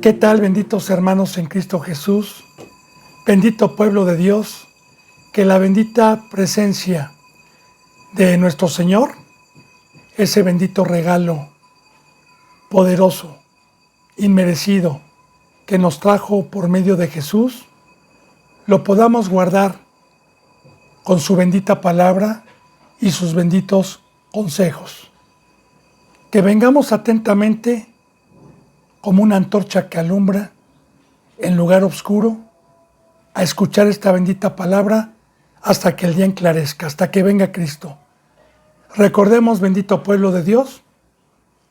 ¿Qué tal, benditos hermanos en Cristo Jesús? Bendito pueblo de Dios, que la bendita presencia de nuestro Señor, ese bendito regalo poderoso, inmerecido, que nos trajo por medio de Jesús, lo podamos guardar con su bendita palabra y sus benditos consejos. Que vengamos atentamente como una antorcha que alumbra en lugar oscuro a escuchar esta bendita palabra hasta que el día enclarezca, hasta que venga Cristo. Recordemos, bendito pueblo de Dios,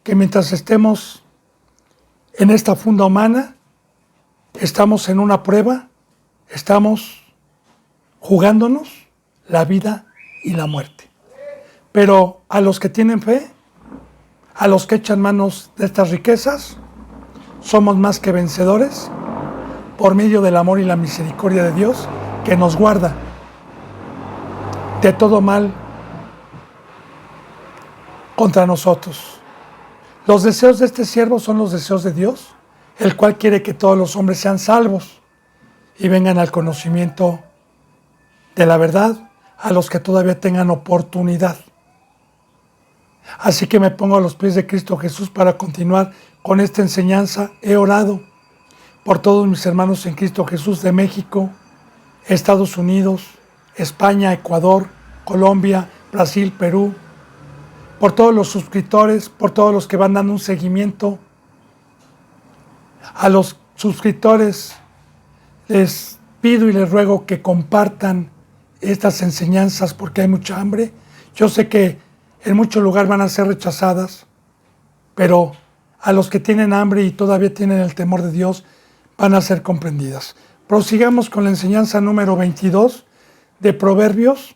que mientras estemos en esta funda humana, estamos en una prueba, estamos jugándonos la vida y la muerte. Pero a los que tienen fe, a los que echan manos de estas riquezas, somos más que vencedores por medio del amor y la misericordia de Dios que nos guarda de todo mal contra nosotros. Los deseos de este siervo son los deseos de Dios, el cual quiere que todos los hombres sean salvos y vengan al conocimiento de la verdad, a los que todavía tengan oportunidad. Así que me pongo a los pies de Cristo Jesús para continuar con esta enseñanza. He orado por todos mis hermanos en Cristo Jesús de México, Estados Unidos, España, Ecuador, Colombia, Brasil, Perú, por todos los suscriptores, por todos los que van dando un seguimiento. A los suscriptores les pido y les ruego que compartan estas enseñanzas porque hay mucha hambre. Yo sé que en muchos lugares van a ser rechazadas, pero a los que tienen hambre y todavía tienen el temor de Dios van a ser comprendidas. Prosigamos con la enseñanza número 22 de Proverbios,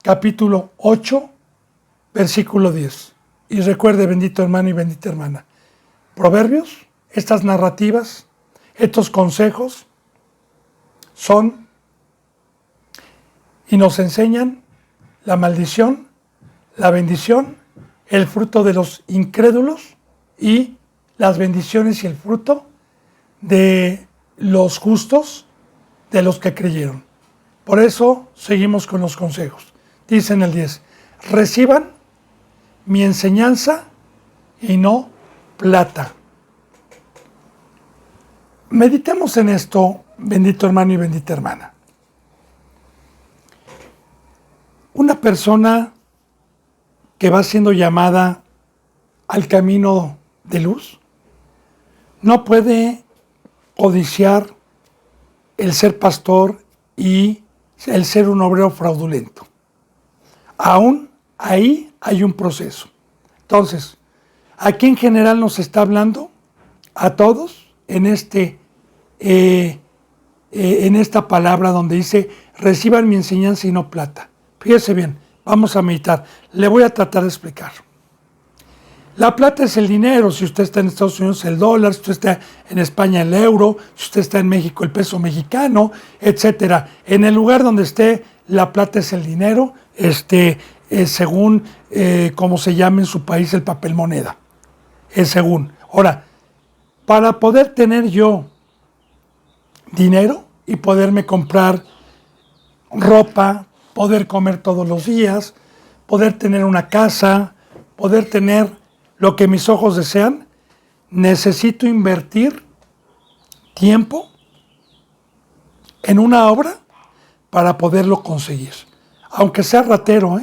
capítulo 8, versículo 10. Y recuerde, bendito hermano y bendita hermana, Proverbios, estas narrativas, estos consejos son y nos enseñan la maldición, la bendición, el fruto de los incrédulos y las bendiciones y el fruto de los justos, de los que creyeron. Por eso seguimos con los consejos. Dice en el 10, reciban mi enseñanza y no plata. Meditemos en esto, bendito hermano y bendita hermana. Una persona que va siendo llamada al camino de luz, no puede codiciar el ser pastor y el ser un obrero fraudulento. Aún ahí hay un proceso. Entonces, aquí en general nos está hablando a todos en esta palabra donde dice, reciban mi enseñanza y no plata. Fíjese bien, vamos a meditar. Le voy a tratar de explicar. La plata es el dinero. Si usted está en Estados Unidos, el dólar. Si usted está en España, el euro. Si usted está en México, el peso mexicano, etcétera. En el lugar donde esté, la plata es el dinero, según como se llame en su país el papel moneda. Es según. Ahora, para poder tener yo dinero y poderme comprar ropa, poder comer todos los días, poder tener una casa, poder tener lo que mis ojos desean, necesito invertir tiempo en una obra para poderlo conseguir. Aunque sea ratero,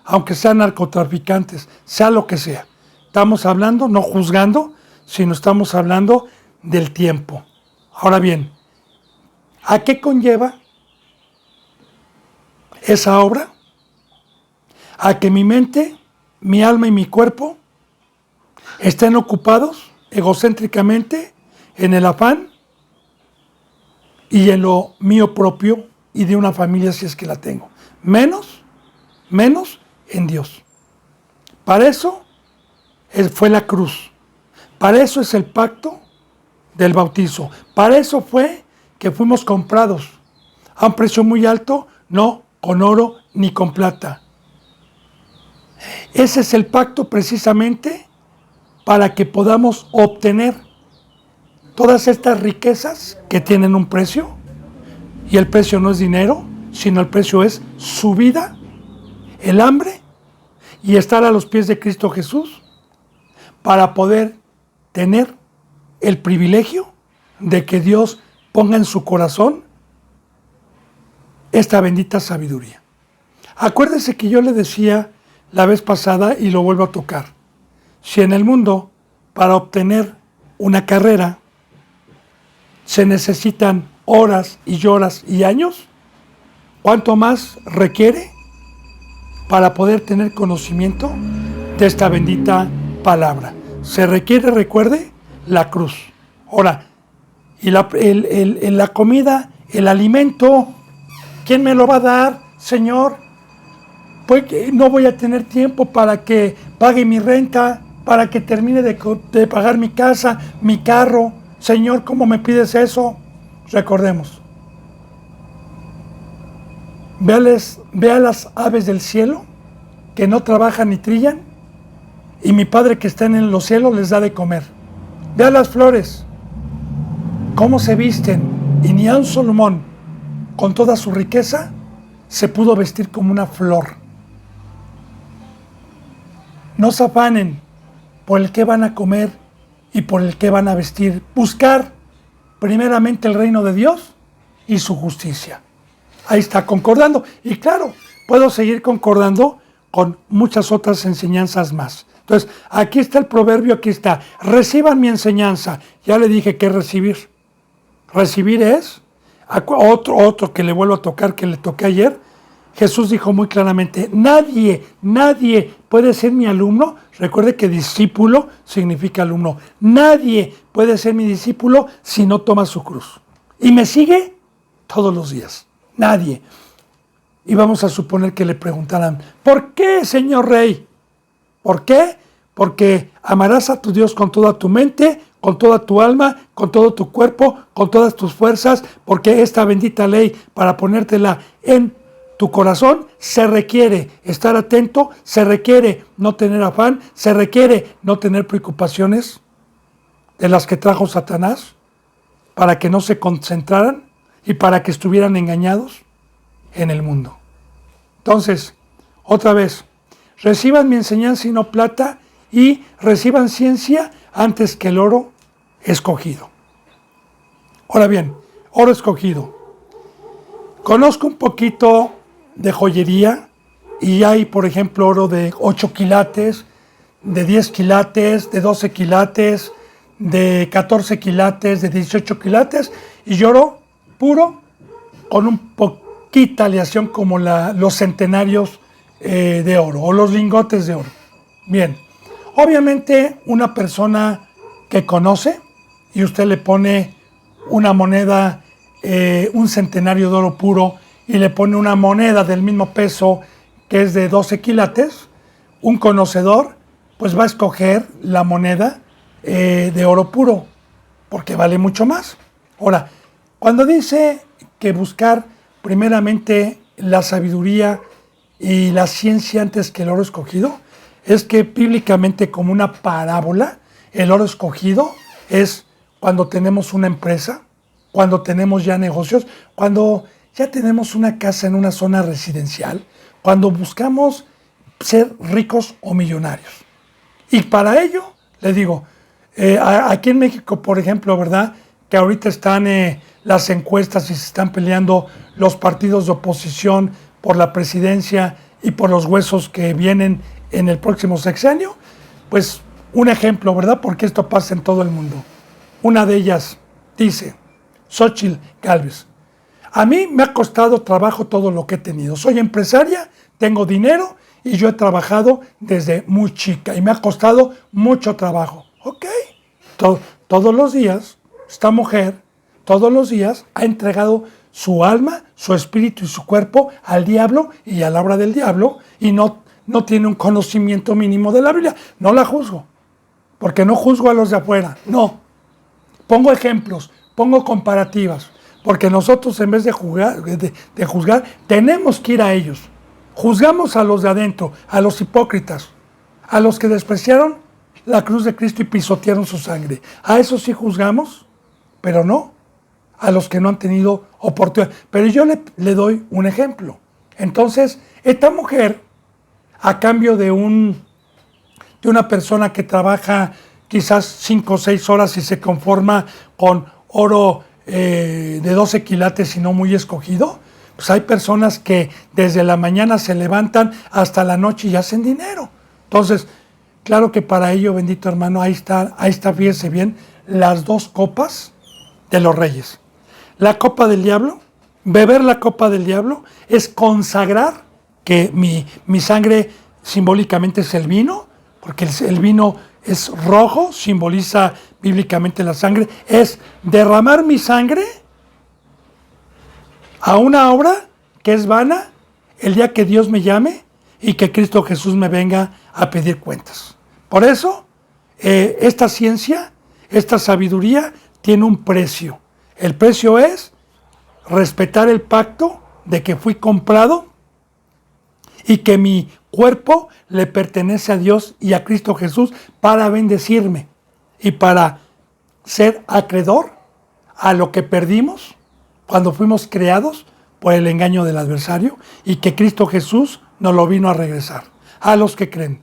aunque sean narcotraficantes, sea lo que sea. Estamos hablando, no juzgando, sino estamos hablando del tiempo. Ahora bien, ¿a qué conlleva esa obra? A que mi mente, mi alma y mi cuerpo estén ocupados egocéntricamente en el afán y en lo mío propio y de una familia si es que la tengo. Menos en Dios. Para eso fue la cruz. Para eso es el pacto del bautizo. Para eso fue que fuimos comprados a un precio muy alto, no con oro ni con plata. Ese es el pacto precisamente para que podamos obtener todas estas riquezas que tienen un precio, y el precio no es dinero, sino el precio es su vida, el hambre y estar a los pies de Cristo Jesús para poder tener el privilegio de que Dios ponga en su corazón esta bendita sabiduría. Acuérdese que yo le decía la vez pasada y lo vuelvo a tocar. Si en el mundo, para obtener una carrera, se necesitan horas y años, ¿cuánto más requiere para poder tener conocimiento de esta bendita palabra? Se requiere, recuerde, la cruz. Ahora, y la comida, el alimento, ¿quién me lo va a dar, Señor? Pues no voy a tener tiempo para que pague mi renta, para que termine de pagar mi casa, mi carro. Señor, ¿cómo me pides eso? Recordemos. Ve a las aves del cielo, que no trabajan ni trillan, y mi Padre que está en los cielos les da de comer. Ve a las flores, cómo se visten, y ni aun Salomón, con toda su riqueza, se pudo vestir como una flor. No se afanen por el que van a comer y por el que van a vestir. Buscar primeramente el reino de Dios y su justicia. Ahí está concordando. Y claro, puedo seguir concordando con muchas otras enseñanzas más. Entonces, aquí está el proverbio, aquí está. Reciban mi enseñanza. Ya le dije que recibir. Recibir es otro que le vuelvo a tocar, que le toqué ayer. Jesús dijo muy claramente, nadie puede ser mi alumno. Recuerde que discípulo significa alumno. Nadie puede ser mi discípulo si no toma su cruz. Y me sigue todos los días. Nadie. Y vamos a suponer que le preguntaran, ¿por qué, Señor Rey? ¿Por qué? Porque amarás a tu Dios con toda tu mente, con toda tu alma, con todo tu cuerpo, con todas tus fuerzas, porque esta bendita ley, para ponértela en tu corazón, se requiere estar atento, se requiere no tener afán, se requiere no tener preocupaciones de las que trajo Satanás, para que no se concentraran y para que estuvieran engañados en el mundo. Entonces, otra vez, reciban mi enseñanza y no plata, y reciban ciencia antes que el oro escogido. Ahora bien, oro escogido. Conozco un poquito de joyería y hay, por ejemplo, oro de 8 quilates, de 10 quilates, de 12 quilates, de 14 quilates, de 18 quilates, y oro puro con un poquita aleación como los centenarios de oro o los lingotes de oro. Bien, obviamente una persona que conoce y usted le pone una moneda, un centenario de oro puro, y le pone una moneda del mismo peso que es de 12 quilates, un conocedor pues va a escoger la moneda de oro puro porque vale mucho más. Ahora, cuando dice que buscar primeramente la sabiduría y la ciencia antes que el oro escogido, es que bíblicamente, como una parábola, el oro escogido es cuando tenemos una empresa, cuando tenemos ya negocios, cuando ya tenemos una casa en una zona residencial, cuando buscamos ser ricos o millonarios. Y para ello, le digo, aquí en México, por ejemplo, ¿verdad?, que ahorita están las encuestas y se están peleando los partidos de oposición por la presidencia y por los huesos que vienen en el próximo sexenio, pues un ejemplo, ¿verdad?, porque esto pasa en todo el mundo. Una de ellas dice, Xóchitl Gálvez: a mí me ha costado trabajo todo lo que he tenido. Soy empresaria, tengo dinero y yo he trabajado desde muy chica y me ha costado mucho trabajo. Ok, todos los días, esta mujer, todos los días ha entregado su alma, su espíritu y su cuerpo al diablo y a la obra del diablo, y no tiene un conocimiento mínimo de la Biblia. No la juzgo, porque no juzgo a los de afuera, no. Pongo ejemplos, pongo comparativas, porque nosotros, en vez de juzgar, tenemos que ir a ellos. Juzgamos a los de adentro, a los hipócritas, a los que despreciaron la cruz de Cristo y pisotearon su sangre. ¿A eso sí juzgamos? pero no a los que no han tenido oportunidad. Pero yo le doy un ejemplo. Entonces, esta mujer, a cambio de una persona que trabaja quizás 5 o 6 horas y se conforma con oro de 12 quilates y no muy escogido, pues hay personas que desde la mañana se levantan hasta la noche y hacen dinero. Entonces, claro que para ello, bendito hermano, ahí está, fíjese bien, las dos copas de los reyes. La copa del diablo, beber la copa del diablo es consagrar que mi sangre simbólicamente es el vino, porque el vino es rojo, simboliza bíblicamente la sangre, es derramar mi sangre a una obra que es vana el día que Dios me llame y que Cristo Jesús me venga a pedir cuentas. Por eso, esta ciencia, esta sabiduría tiene un precio. El precio es respetar el pacto de que fui comprado y que mi cuerpo le pertenece a Dios y a Cristo Jesús para bendecirme y para ser acreedor a lo que perdimos cuando fuimos creados por el engaño del adversario y que Cristo Jesús nos lo vino a regresar a los que creen.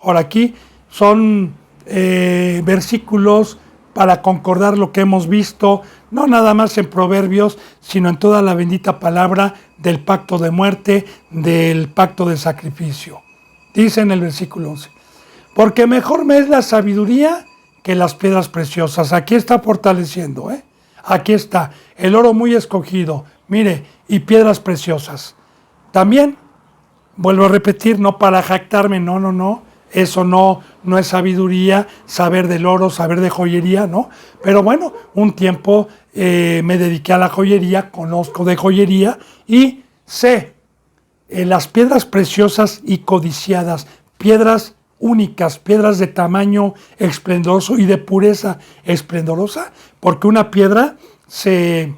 Ahora aquí son versículos para concordar lo que hemos visto, no nada más en Proverbios, sino en toda la bendita palabra del pacto de muerte, del pacto de sacrificio. Dice en el versículo 11, porque mejor me es la sabiduría que las piedras preciosas. Aquí está fortaleciendo, aquí está, el oro muy escogido, mire, y piedras preciosas. También, vuelvo a repetir, no para jactarme, no, eso no es sabiduría, saber del oro, saber de joyería, ¿no? Pero bueno, un tiempo me dediqué a la joyería, conozco de joyería y sé las piedras preciosas y codiciadas, piedras únicas, piedras de tamaño esplendoroso y de pureza esplendorosa, porque una piedra se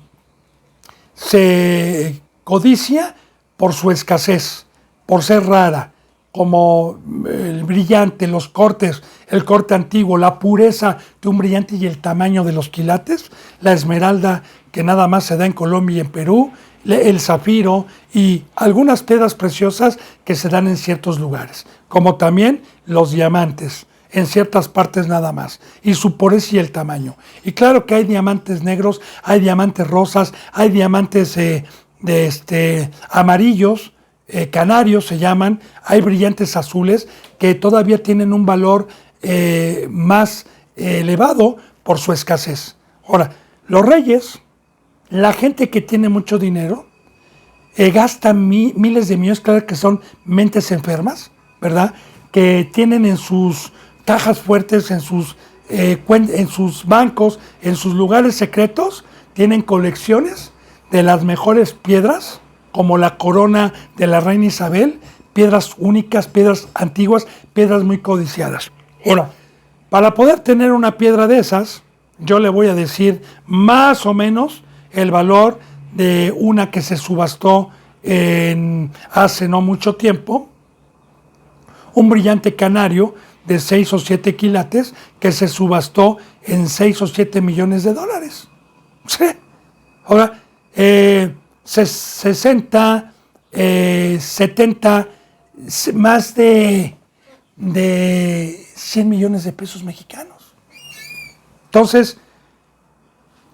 codicia por su escasez, por ser rara, como el brillante, los cortes, el corte antiguo, la pureza de un brillante y el tamaño de los quilates, la esmeralda que nada más se da en Colombia y en Perú, el zafiro y algunas piedras preciosas que se dan en ciertos lugares, como también los diamantes, en ciertas partes nada más, y su pureza y el tamaño. Y claro que hay diamantes negros, hay diamantes rosas, hay diamantes amarillos, canarios se llaman, hay brillantes azules que todavía tienen un valor más elevado por su escasez. Ahora, los reyes, la gente que tiene mucho dinero, gasta miles de millones, claro que son mentes enfermas, ¿verdad? Que tienen en sus cajas fuertes, en sus bancos, en sus lugares secretos, tienen colecciones de las mejores piedras, como la corona de la reina Isabel, piedras únicas, piedras antiguas, piedras muy codiciadas. Ahora, para poder tener una piedra de esas, yo le voy a decir más o menos el valor de una que se subastó hace no mucho tiempo, un brillante canario de 6 o 7 quilates que se subastó en 6 o 7 millones de dólares. Sí. Ahora, 60, 70, más de 100 millones de pesos mexicanos. Entonces,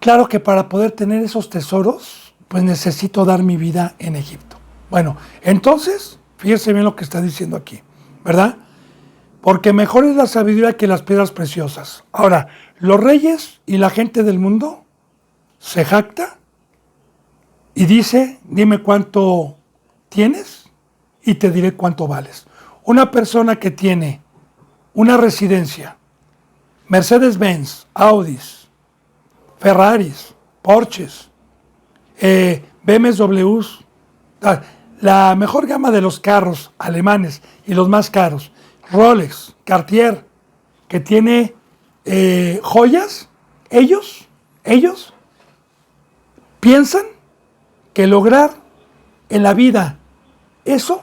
claro que para poder tener esos tesoros, pues necesito dar mi vida en Egipto. Bueno, entonces, fíjese bien lo que está diciendo aquí, ¿verdad? Porque mejor es la sabiduría que las piedras preciosas. Ahora, los reyes y la gente del mundo se jacta y dice, dime cuánto tienes y te diré cuánto vales. Una persona que tiene una residencia, Mercedes-Benz, Audis, Ferraris, Porsches, BMWs, la mejor gama de los carros alemanes y los más caros, Rolex, Cartier, que tiene joyas, ellos piensan que lograr en la vida eso,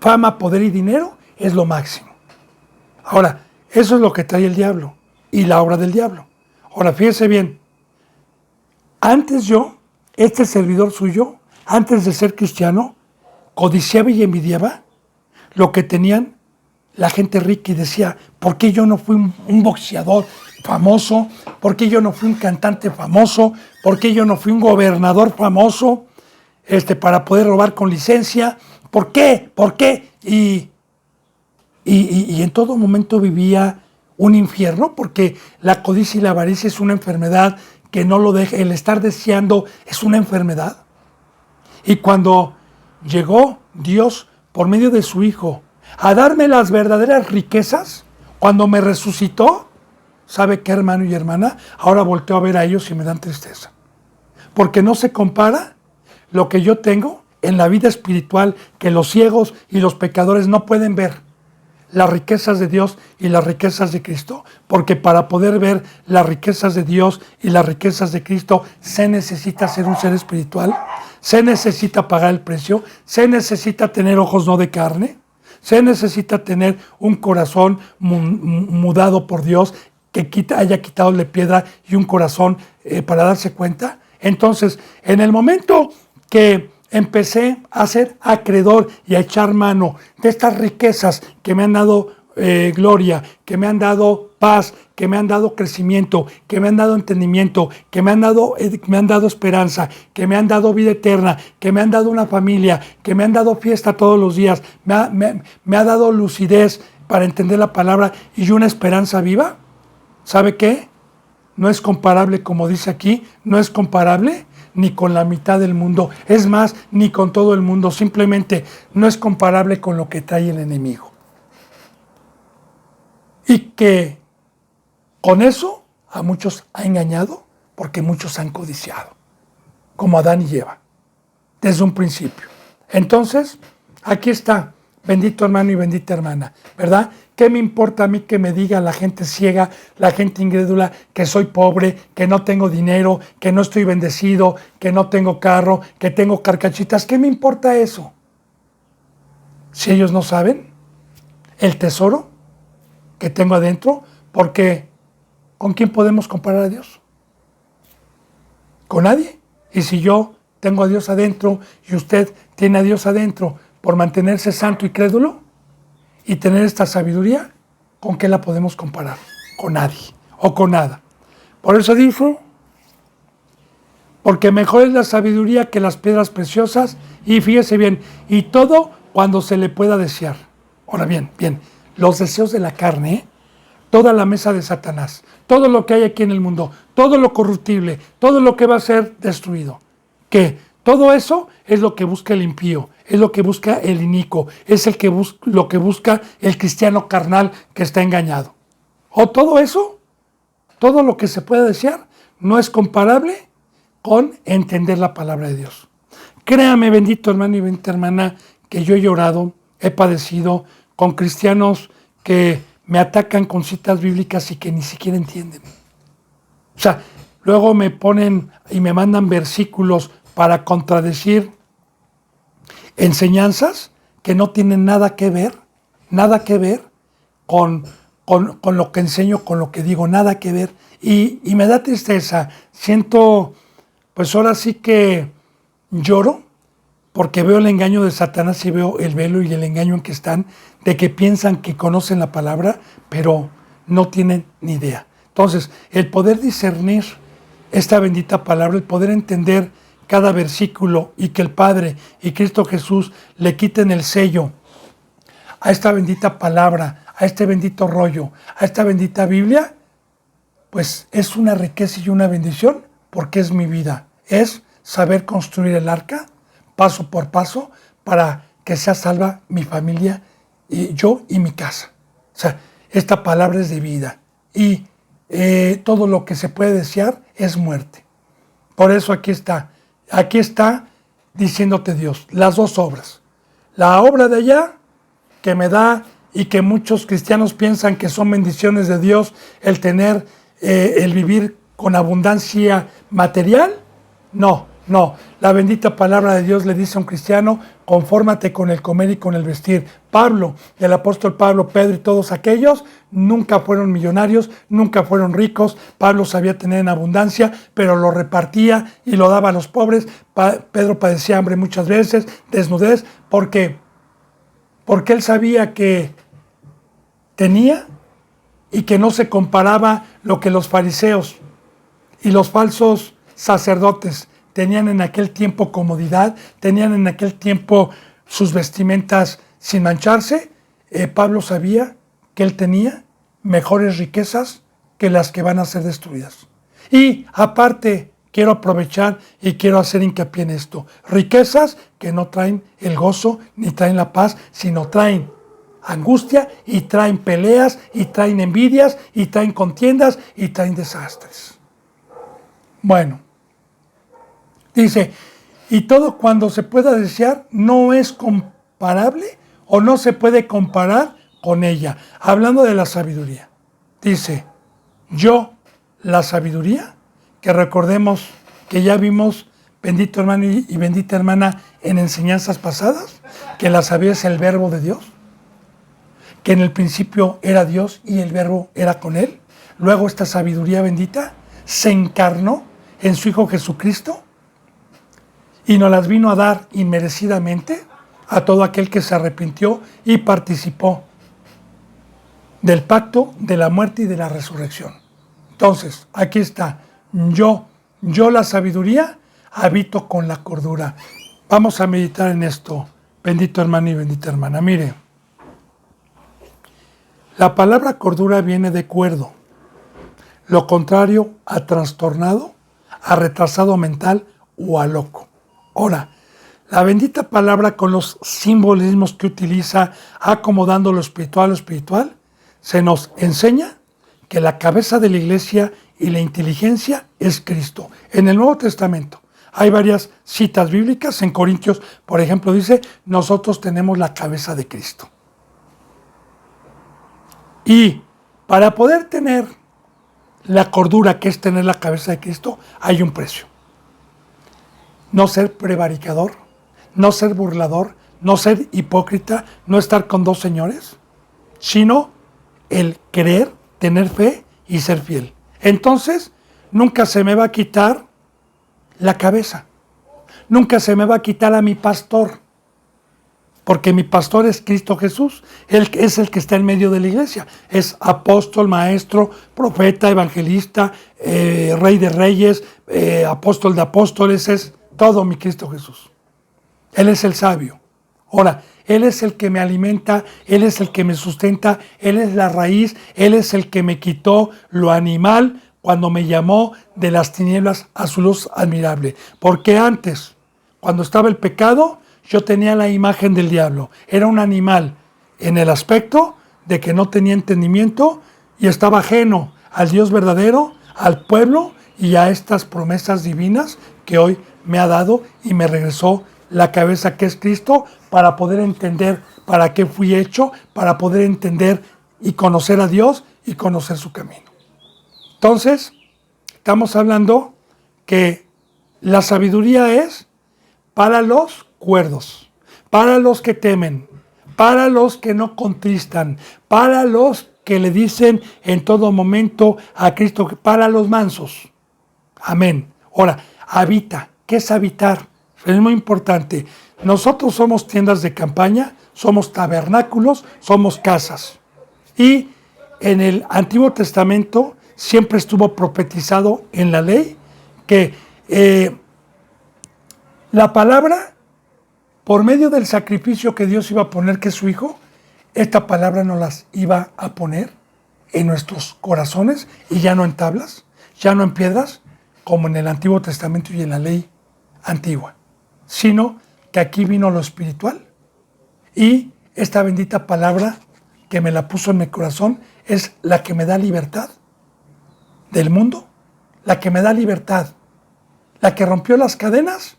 fama, poder y dinero, es lo máximo. Ahora, eso es lo que trae el diablo y la obra del diablo. Ahora, fíjese bien, Antes yo, este servidor suyo, antes de ser cristiano, codiciaba y envidiaba lo que tenían la gente rica y decía, ¿por qué yo no fui un boxeador famoso? ¿Por qué yo no fui un cantante famoso? ¿Por qué yo no fui un gobernador famoso para poder robar con licencia? ¿Por qué? ¿Por qué? Y en todo momento vivía un infierno, porque la codicia y la avaricia es una enfermedad que no lo deja, el estar deseando es una enfermedad. Y cuando llegó Dios por medio de su Hijo a darme las verdaderas riquezas, cuando me resucitó, ¿sabe qué, hermano y hermana? Ahora volteo a ver a ellos y me dan tristeza. Porque no se compara lo que yo tengo en la vida espiritual, que los ciegos y los pecadores no pueden ver. Las riquezas de Dios y las riquezas de Cristo, porque para poder ver las riquezas de Dios y las riquezas de Cristo se necesita ser un ser espiritual, se necesita pagar el precio, se necesita tener ojos no de carne, se necesita tener un corazón mudado por Dios, que haya quitado la piedra y un corazón para darse cuenta. Entonces, en el momento que empecé a ser acreedor y a echar mano de estas riquezas que me han dado gloria, que me han dado paz, que me han dado crecimiento, que me han dado entendimiento, que me han dado esperanza, que me han dado vida eterna, que me han dado una familia, que me han dado fiesta todos los días, me ha dado lucidez para entender la palabra y una esperanza viva. ¿Sabe qué? No es comparable, como dice aquí, no es comparable ni con la mitad del mundo, es más, ni con todo el mundo, simplemente no es comparable con lo que trae el enemigo. Y que con eso a muchos ha engañado, porque muchos han codiciado, como Adán y Eva, desde un principio. Entonces, aquí está, bendito hermano y bendita hermana, ¿verdad? ¿Qué me importa a mí que me diga la gente ciega, la gente incrédula, que soy pobre, que no tengo dinero, que no estoy bendecido, que no tengo carro, que tengo carcachitas? ¿Qué me importa eso? Si ellos no saben el tesoro que tengo adentro, porque ¿con quién podemos comparar a Dios? Con nadie. Y si yo tengo a Dios adentro y usted tiene a Dios adentro por mantenerse santo y crédulo, y tener esta sabiduría, ¿con qué la podemos comparar? Con nadie o con nada. Por eso dijo, porque mejor es la sabiduría que las piedras preciosas, y fíjese bien, y todo cuando se le pueda desear. Ahora bien, los deseos de la carne, toda la mesa de Satanás, todo lo que hay aquí en el mundo, todo lo corruptible, todo lo que va a ser destruido, que todo eso es lo que busca el impío, es lo que busca el inicuo, es lo que busca el cristiano carnal que está engañado. O todo eso, todo lo que se pueda desear, no es comparable con entender la palabra de Dios. Créame, bendito hermano y bendita hermana, que yo he llorado, he padecido con cristianos que me atacan con citas bíblicas y que ni siquiera entienden. O sea, luego me ponen y me mandan versículos para contradecir enseñanzas que no tienen nada que ver con lo que enseño, con lo que digo, nada que ver. Y me da tristeza. Siento, pues ahora sí que lloro, porque veo el engaño de Satanás y veo el velo y el engaño en que están, de que piensan que conocen la palabra, pero no tienen ni idea. Entonces, el poder discernir esta bendita palabra, el poder entender cada versículo y que el Padre y Cristo Jesús le quiten el sello a esta bendita palabra, a este bendito rollo, a esta bendita Biblia, pues es una riqueza y una bendición, porque es mi vida. Es saber construir el arca paso por paso para que sea salva mi familia y yo y mi casa. O sea, esta palabra es de vida y todo lo que se puede desear es muerte. Por eso aquí está diciéndote Dios, las dos obras. La obra de allá, que me da y que muchos cristianos piensan que son bendiciones de Dios, el tener, el vivir con abundancia material. No, No, la bendita palabra de Dios le dice a un cristiano, confórmate con el comer y con el vestir. Pablo, el apóstol Pablo, Pedro y todos aquellos nunca fueron millonarios, nunca fueron ricos. Pablo sabía tener en abundancia, pero lo repartía y lo daba a los pobres. Pedro padecía hambre muchas veces, desnudez, porque él sabía que tenía y que no se comparaba lo que los fariseos y los falsos sacerdotes tenían en aquel tiempo comodidad, tenían en aquel tiempo sus vestimentas sin mancharse. Pablo sabía que él tenía mejores riquezas que las que van a ser destruidas. Y aparte, quiero aprovechar y quiero hacer hincapié en esto. Riquezas que no traen el gozo ni traen la paz, sino traen angustia y traen peleas y traen envidias y traen contiendas y traen desastres. Bueno, dice, y todo cuando se pueda desear no es comparable o no se puede comparar con ella. Hablando de la sabiduría, dice, yo, la sabiduría, que recordemos que ya vimos, bendito hermano y bendita hermana, en enseñanzas pasadas, que la sabiduría es el verbo de Dios, que en el principio era Dios y el verbo era con él. Luego esta sabiduría bendita se encarnó en su Hijo Jesucristo y nos las vino a dar inmerecidamente a todo aquel que se arrepintió y participó del pacto, de la muerte y de la resurrección. Entonces, aquí está, yo la sabiduría, habito con la cordura. Vamos a meditar en esto, bendito hermano y bendita hermana. Mire, la palabra cordura viene de cuerdo, lo contrario a trastornado, a retrasado mental o a loco. Ahora, la bendita palabra con los simbolismos que utiliza, acomodando lo espiritual a lo espiritual, se nos enseña que la cabeza de la iglesia y la inteligencia es Cristo. En el Nuevo Testamento hay varias citas bíblicas. En Corintios, por ejemplo, dice, nosotros tenemos la cabeza de Cristo. Y para poder tener la cordura, que es tener la cabeza de Cristo, hay un precio. No ser prevaricador, no ser burlador, no ser hipócrita, no estar con dos señores, sino el creer, tener fe y ser fiel. Entonces, nunca se me va a quitar la cabeza. Nunca se me va a quitar a mi pastor. Porque mi pastor es Cristo Jesús. Él es el que está en medio de la iglesia. Es apóstol, maestro, profeta, evangelista, rey de reyes, apóstol de apóstoles. Es todo mi Cristo Jesús. Él es el sabio. Ahora, Él es el que me alimenta, Él es el que me sustenta, Él es la raíz, Él es el que me quitó lo animal cuando me llamó de las tinieblas a su luz admirable. Porque antes, cuando estaba el pecado, yo tenía la imagen del diablo. Era un animal en el aspecto de que no tenía entendimiento y estaba ajeno al Dios verdadero, al pueblo y a estas promesas divinas que hoy me ha dado y me regresó la cabeza que es Cristo, para poder entender para qué fui hecho, para poder entender y conocer a Dios y conocer su camino. Entonces, estamos hablando que la sabiduría es para los cuerdos, para los que temen, para los que no contristan, para los que le dicen en todo momento a Cristo, para los mansos. Amén. Ahora, habita. ¿Qué es habitar? Es muy importante. Nosotros somos tiendas de campaña, somos tabernáculos, somos casas. Y en el Antiguo Testamento siempre estuvo profetizado en la ley que la palabra, por medio del sacrificio que Dios iba a poner, que es su Hijo, esta palabra nos las iba a poner en nuestros corazones y ya no en tablas, ya no en piedras, como en el Antiguo Testamento y en la ley antigua, sino que aquí vino lo espiritual y esta bendita palabra que me la puso en mi corazón es la que me da libertad del mundo, la que me da libertad, la que rompió las cadenas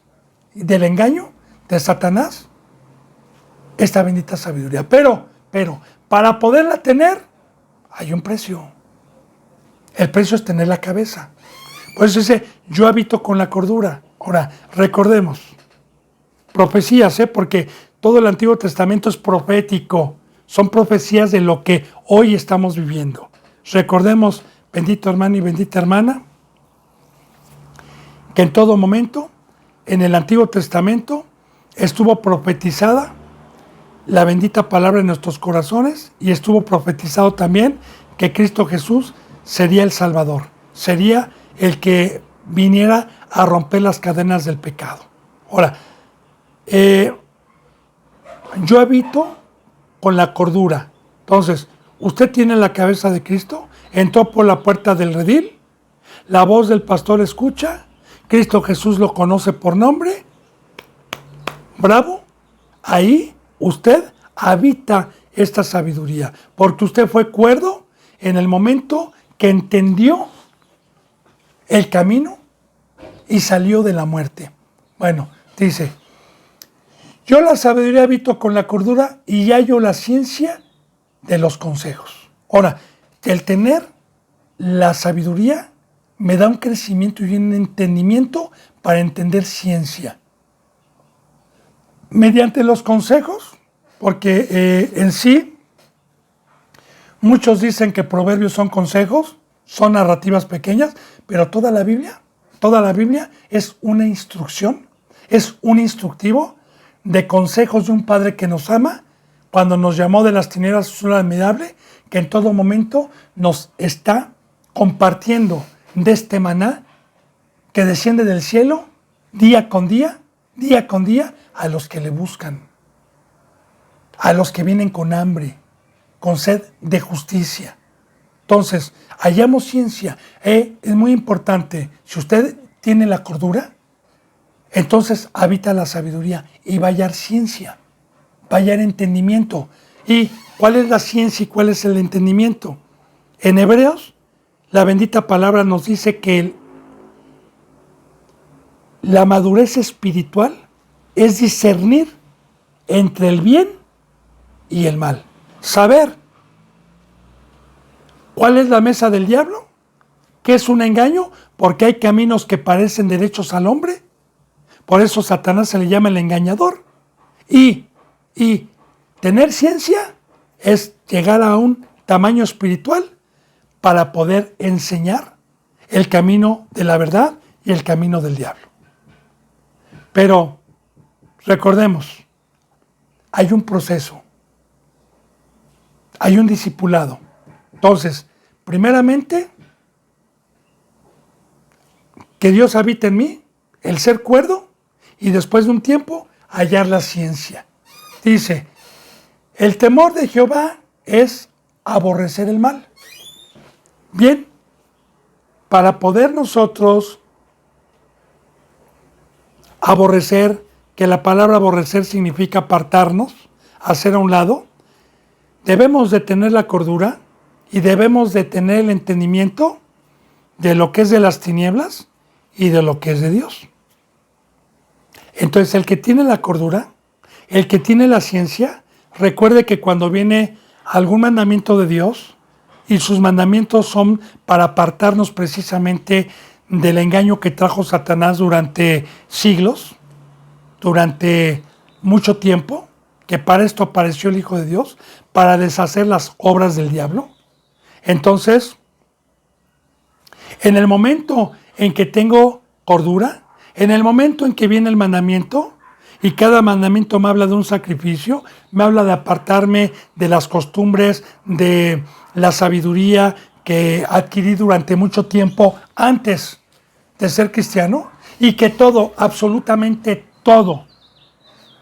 del engaño de Satanás, esta bendita sabiduría. Pero, para poderla tener, hay un precio. El precio es tener la cabeza. Por eso dice, yo habito con la cordura. Ahora, recordemos, profecías, porque todo el Antiguo Testamento es profético, son profecías de lo que hoy estamos viviendo. Recordemos, bendito hermano y bendita hermana, que en todo momento, en el Antiguo Testamento, estuvo profetizada la bendita palabra en nuestros corazones y estuvo profetizado también que Cristo Jesús sería el Salvador, sería el que viniera a romper las cadenas del pecado. Ahora, yo habito con la cordura. Entonces, usted tiene la cabeza de Cristo, entró por la puerta del redil, la voz del pastor escucha, Cristo Jesús lo conoce por nombre, bravo, ahí usted habita esta sabiduría, porque usted fue cuerdo en el momento que entendió el camino y salió de la muerte. Bueno, dice, yo la sabiduría habito con la cordura y hallo la ciencia de los consejos. Ahora, el tener la sabiduría me da un crecimiento y un entendimiento para entender ciencia. Mediante los consejos, porque en sí, muchos dicen que proverbios son consejos, son narrativas pequeñas, pero toda la Biblia es una instrucción, es un instructivo de consejos de un Padre que nos ama, cuando nos llamó de las tinieblas a su luz admirable, que en todo momento nos está compartiendo de este maná que desciende del cielo día con día, a los que le buscan, a los que vienen con hambre, con sed de justicia. Entonces, hallamos ciencia. Es muy importante. Si usted tiene la cordura, entonces habita la sabiduría y va a hallar ciencia, va a hallar entendimiento. ¿Y cuál es la ciencia y cuál es el entendimiento? En Hebreos, la bendita palabra nos dice que la madurez espiritual es discernir entre el bien y el mal. Saber cuál es la mesa del diablo, qué es un engaño, porque hay caminos que parecen derechos al hombre. Por eso Satanás se le llama el engañador. Y tener ciencia es llegar a un tamaño espiritual para poder enseñar el camino de la verdad y el camino del diablo. Pero recordemos, hay un proceso, hay un discipulado. Entonces, primeramente, que Dios habite en mí, el ser cuerdo, y después de un tiempo, hallar la ciencia. Dice, el temor de Jehová es aborrecer el mal. Bien, para poder nosotros aborrecer, que la palabra aborrecer significa apartarnos, hacer a un lado, debemos de tener la cordura y debemos de tener el entendimiento de lo que es de las tinieblas y de lo que es de Dios. Entonces, el que tiene la cordura, el que tiene la ciencia, recuerde que cuando viene algún mandamiento de Dios, y sus mandamientos son para apartarnos precisamente del engaño que trajo Satanás durante siglos, durante mucho tiempo, que para esto apareció el Hijo de Dios, para deshacer las obras del diablo. Entonces, en el momento en que tengo cordura, en el momento en que viene el mandamiento, y cada mandamiento me habla de un sacrificio, me habla de apartarme de las costumbres, de la sabiduría que adquirí durante mucho tiempo antes de ser cristiano, y que todo, absolutamente todo,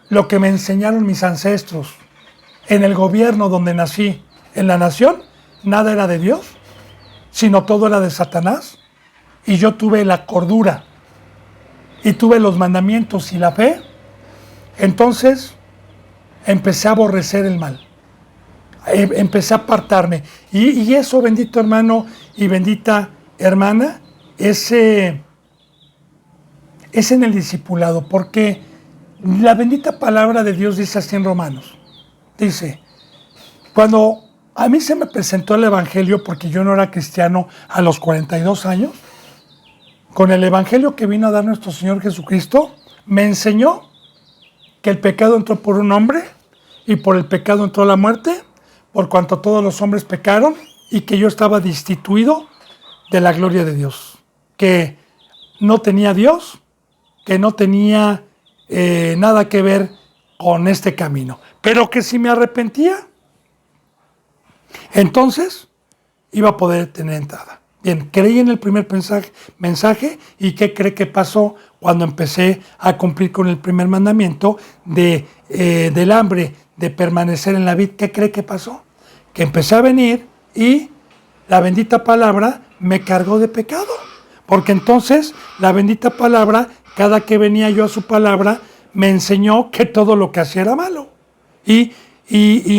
lo que me enseñaron mis ancestros en el gobierno donde nací, en la nación, nada era de Dios, sino todo era de Satanás, y yo tuve la cordura, y tuve los mandamientos y la fe. Entonces empecé a aborrecer el mal, empecé a apartarme, y eso, bendito hermano y bendita hermana, es en el discipulado, porque la bendita palabra de Dios dice así en Romanos, dice, cuando a mí se me presentó el evangelio, porque yo no era cristiano a los 42 años, con el evangelio que vino a dar nuestro Señor Jesucristo, me enseñó que el pecado entró por un hombre y por el pecado entró la muerte, por cuanto todos los hombres pecaron, y que yo estaba destituido de la gloria de Dios, que no tenía Dios, que no tenía nada que ver con este camino, pero que si me arrepentía, entonces iba a poder tener entrada. Bien, creí en el primer mensaje, y ¿qué cree que pasó cuando empecé a cumplir con el primer mandamiento del hambre, de permanecer en la vid? ¿Qué cree que pasó? Que empecé a venir y la bendita palabra me cargó de pecado, porque entonces la bendita palabra, cada que venía yo a su palabra, me enseñó que todo lo que hacía era malo. Y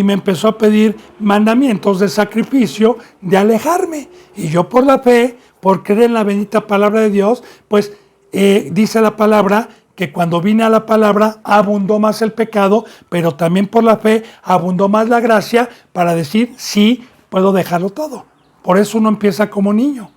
me empezó a pedir mandamientos de sacrificio, de alejarme. Y yo por la fe, por creer en la bendita palabra de Dios, pues dice la palabra que cuando vine a la palabra abundó más el pecado, pero también por la fe abundó más la gracia para decir, sí, puedo dejarlo todo. Por eso uno empieza como niño.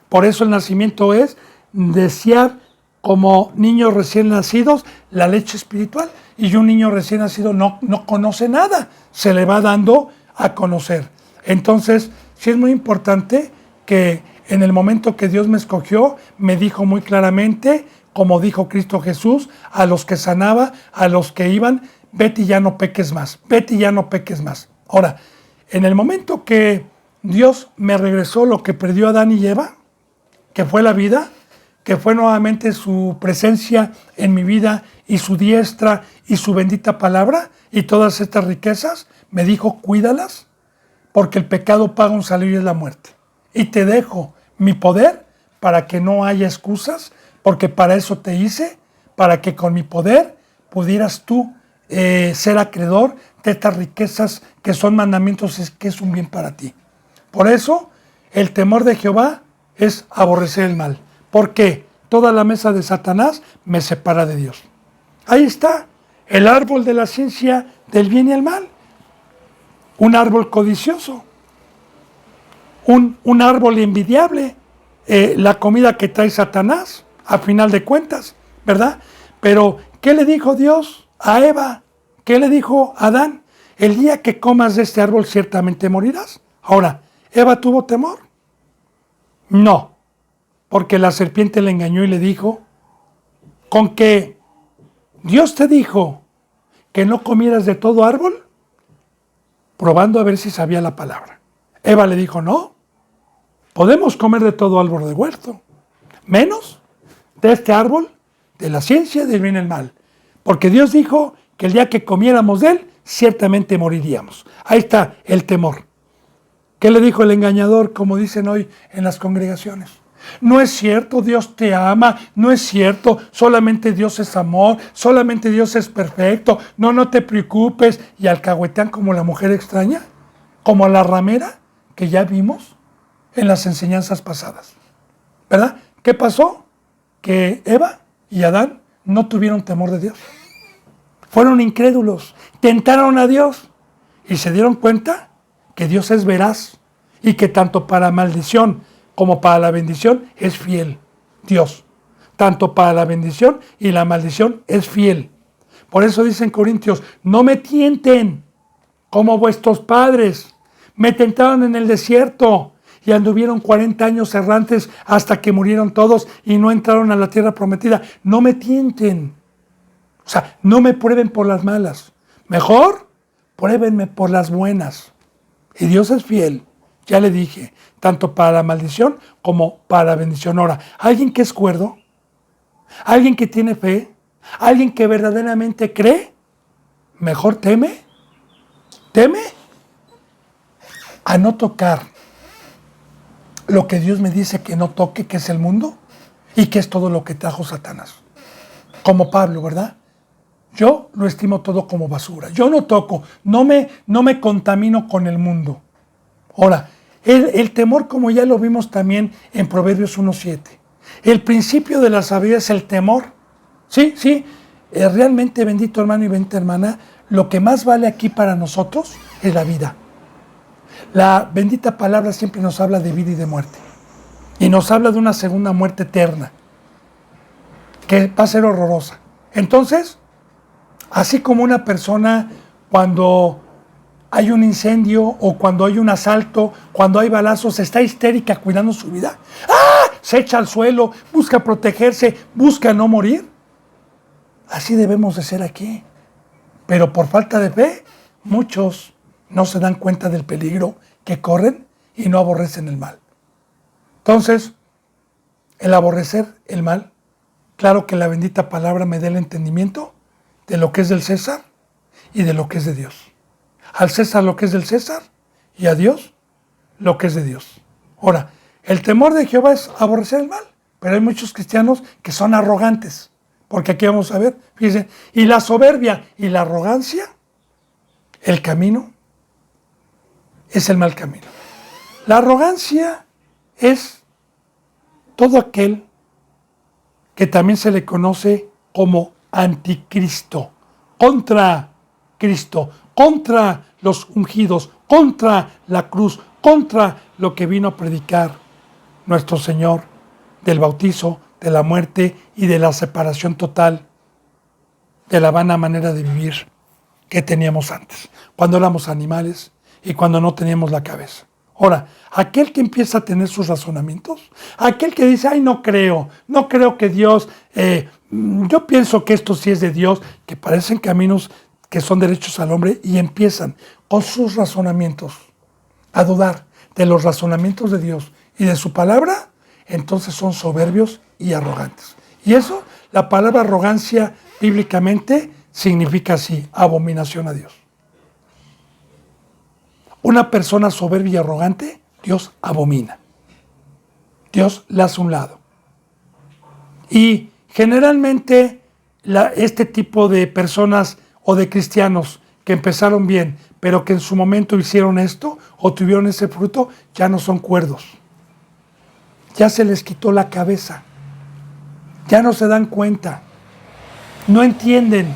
Por eso el nacimiento es desear como niños recién nacidos la leche espiritual. Y un niño recién nacido no conoce nada, se le va dando a conocer. Entonces, sí es muy importante que en el momento que Dios me escogió, me dijo muy claramente, como dijo Cristo Jesús, a los que sanaba, a los que iban, vete y ya no peques más, vete y ya no peques más. Ahora, en el momento que Dios me regresó lo que perdió Adán y Eva, que fue la vida, que fue nuevamente su presencia en mi vida y su diestra y su bendita palabra y todas estas riquezas, me dijo, cuídalas, porque el pecado paga un salario y es la muerte. Y te dejo mi poder para que no haya excusas, porque para eso te hice, para que con mi poder pudieras tú ser acreedor de estas riquezas que son mandamientos, que es un bien para ti. Por eso, el temor de Jehová es aborrecer el mal. Porque toda la mesa de Satanás me separa de Dios. Ahí está, el árbol de la ciencia del bien y el mal. Un árbol codicioso. Un árbol envidiable. La comida que trae Satanás, a final de cuentas, ¿verdad? Pero, ¿qué le dijo Dios a Eva? ¿Qué le dijo a Adán? El día que comas de este árbol ciertamente morirás. Ahora, ¿Eva tuvo temor? No. Porque la serpiente le engañó y le dijo, con que Dios te dijo que no comieras de todo árbol, probando a ver si sabía la palabra. Eva le dijo, no, podemos comer de todo árbol del huerto, menos de este árbol, de la ciencia del bien y el mal. Porque Dios dijo que el día que comiéramos de él, ciertamente moriríamos. Ahí está el temor. ¿Qué le dijo el engañador, como dicen hoy en las congregaciones? No es cierto, Dios te ama, no es cierto, solamente Dios es amor, solamente Dios es perfecto, no te preocupes, y alcahuetean como la mujer extraña, como la ramera que ya vimos en las enseñanzas pasadas, ¿verdad? ¿Qué pasó? Que Eva y Adán no tuvieron temor de Dios, fueron incrédulos, tentaron a Dios y se dieron cuenta que Dios es veraz y que tanto para maldición como para la bendición es fiel Dios. Tanto para la bendición y la maldición es fiel. Por eso dicen Corintios, no me tienten como vuestros padres. Me tentaron en el desierto y anduvieron 40 años errantes hasta que murieron todos y no entraron a la tierra prometida. No me tienten. O sea, no me prueben por las malas. Mejor, pruébenme por las buenas. Y Dios es fiel. Ya le dije, tanto para la maldición como para la bendición. Ahora, alguien que es cuerdo, alguien que tiene fe, alguien que verdaderamente cree, mejor teme a no tocar lo que Dios me dice que no toque, que es el mundo y que es todo lo que trajo Satanás. Como Pablo, ¿verdad? Yo lo estimo todo como basura. Yo no toco, no me contamino con el mundo. Ahora, el temor, como ya lo vimos también en Proverbios 1:7. El principio de la sabiduría es el temor. Sí, realmente, bendito hermano y bendita hermana, lo que más vale aquí para nosotros es la vida. La bendita palabra siempre nos habla de vida y de muerte. Y nos habla de una segunda muerte eterna, que va a ser horrorosa. Entonces, así como una persona cuando hay un incendio o cuando hay un asalto, cuando hay balazos, está histérica cuidando su vida, ¡ah!, se echa al suelo, busca protegerse, busca no morir. Así debemos de ser aquí. Pero por falta de fe, muchos no se dan cuenta del peligro que corren y no aborrecen el mal. Entonces, el aborrecer el mal, claro que la bendita palabra me dé el entendimiento de lo que es del César y de lo que es de Dios. Al César lo que es del César y a Dios lo que es de Dios. Ahora, el temor de Jehová es aborrecer el mal, pero hay muchos cristianos que son arrogantes, porque aquí vamos a ver, fíjense, y la soberbia y la arrogancia, el camino es el mal camino. La arrogancia es todo aquel que también se le conoce como anticristo, contra Cristo, contra los ungidos, contra la cruz, contra lo que vino a predicar nuestro Señor del bautizo, de la muerte y de la separación total de la vana manera de vivir que teníamos antes, cuando éramos animales y cuando no teníamos la cabeza. Ahora, aquel que empieza a tener sus razonamientos, aquel que dice, ay, no creo que Dios, yo pienso que esto sí es de Dios, que parecen caminos que son derechos al hombre y empiezan con sus razonamientos a dudar de los razonamientos de Dios y de su palabra, entonces son soberbios y arrogantes. Y eso, la palabra arrogancia bíblicamente significa así, abominación a Dios. Una persona soberbia y arrogante, Dios abomina. Dios la hace a un lado. Y generalmente este tipo de personas o de cristianos que empezaron bien, pero que en su momento hicieron esto o tuvieron ese fruto, ya no son cuerdos. Ya se les quitó la cabeza. Ya no se dan cuenta. No entienden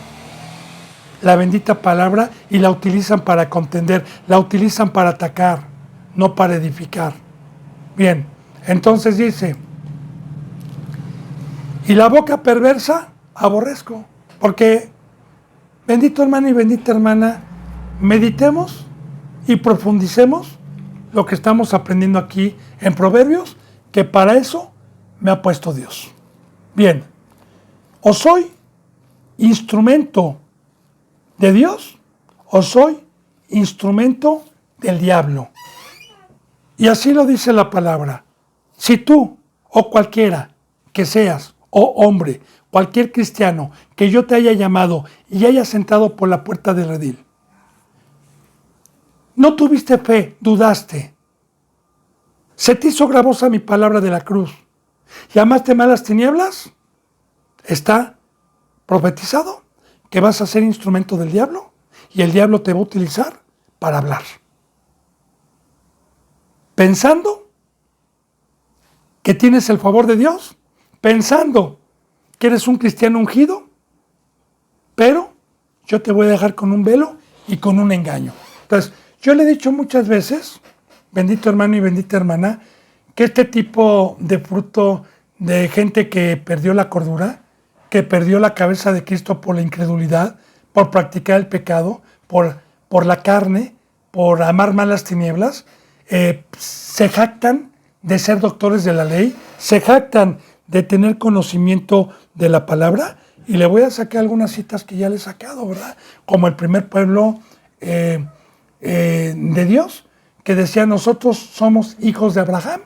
la bendita palabra y la utilizan para contender, la utilizan para atacar, no para edificar. Bien, entonces dice, y la boca perversa aborrezco, porque bendito hermano y bendita hermana, meditemos y profundicemos lo que estamos aprendiendo aquí en Proverbios, que para eso me ha puesto Dios. Bien, o soy instrumento de Dios o soy instrumento del diablo. Y así lo dice la palabra. Si tú o cualquiera que seas, o hombre, cualquier cristiano, que yo te haya llamado y haya sentado por la puerta del redil, no tuviste fe, dudaste, se te hizo gravosa mi palabra de la cruz, llamaste malas tinieblas, está profetizado que vas a ser instrumento del diablo y el diablo te va a utilizar para hablar. Pensando que tienes el favor de Dios, pensando que eres un cristiano ungido, pero yo te voy a dejar con un velo y con un engaño. Entonces, yo le he dicho muchas veces, bendito hermano y bendita hermana, que este tipo de fruto de gente que perdió la cordura, que perdió la cabeza de Cristo por la incredulidad, por practicar el pecado, por la carne, por amar más las tinieblas, se jactan de ser doctores de la ley, se jactan de tener conocimiento de la palabra, y le voy a sacar algunas citas que ya le he sacado, ¿verdad? Como el primer pueblo de Dios, que decía, nosotros somos hijos de Abraham,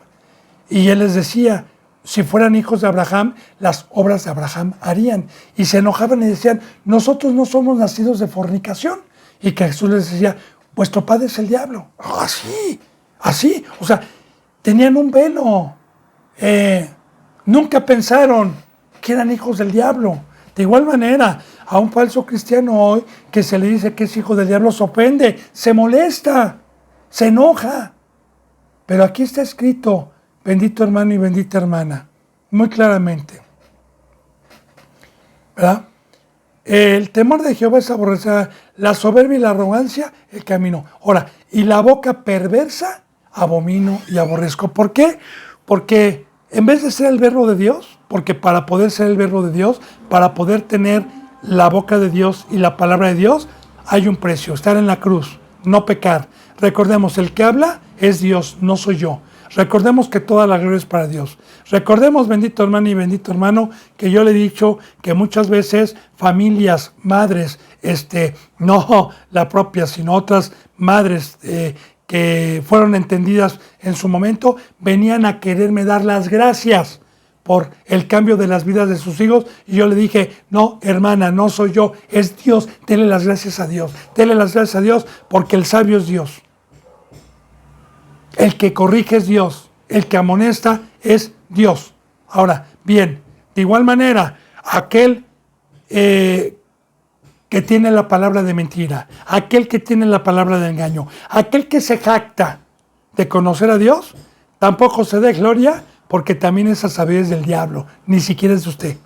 y él les decía, si fueran hijos de Abraham, las obras de Abraham harían. Y se enojaban y decían, nosotros no somos nacidos de fornicación. Y que Jesús les decía, vuestro padre es el diablo. Así. O sea, tenían un velo. Nunca pensaron que eran hijos del diablo. De igual manera, a un falso cristiano hoy que se le dice que es hijo del diablo se ofende, se molesta, se enoja. Pero aquí está escrito, bendito hermano y bendita hermana, muy claramente, ¿verdad? El temor de Jehová es aborrecer la soberbia y la arrogancia, el camino. Ahora, y la boca perversa, abomino y aborrezco. ¿Por qué? Porque en vez de ser el verbo de Dios, porque para poder ser el verbo de Dios, para poder tener la boca de Dios y la palabra de Dios, hay un precio, estar en la cruz, no pecar. Recordemos, el que habla es Dios, no soy yo. Recordemos que toda la gloria es para Dios. Recordemos, bendito hermano y bendito hermano, que yo le he dicho que muchas veces familias, madres, no la propia, sino otras madres que fueron entendidas en su momento, venían a quererme dar las gracias por el cambio de las vidas de sus hijos, y yo le dije, no, hermana, no soy yo, es Dios, dele las gracias a Dios, dele las gracias a Dios, porque el sabio es Dios. El que corrige es Dios, el que amonesta es Dios. Ahora, bien, de igual manera, aquel que tiene la palabra de mentira, aquel que tiene la palabra de engaño, aquel que se jacta de conocer a Dios, tampoco se dé gloria, porque también esa sabiduría es del diablo, ni siquiera es de usted.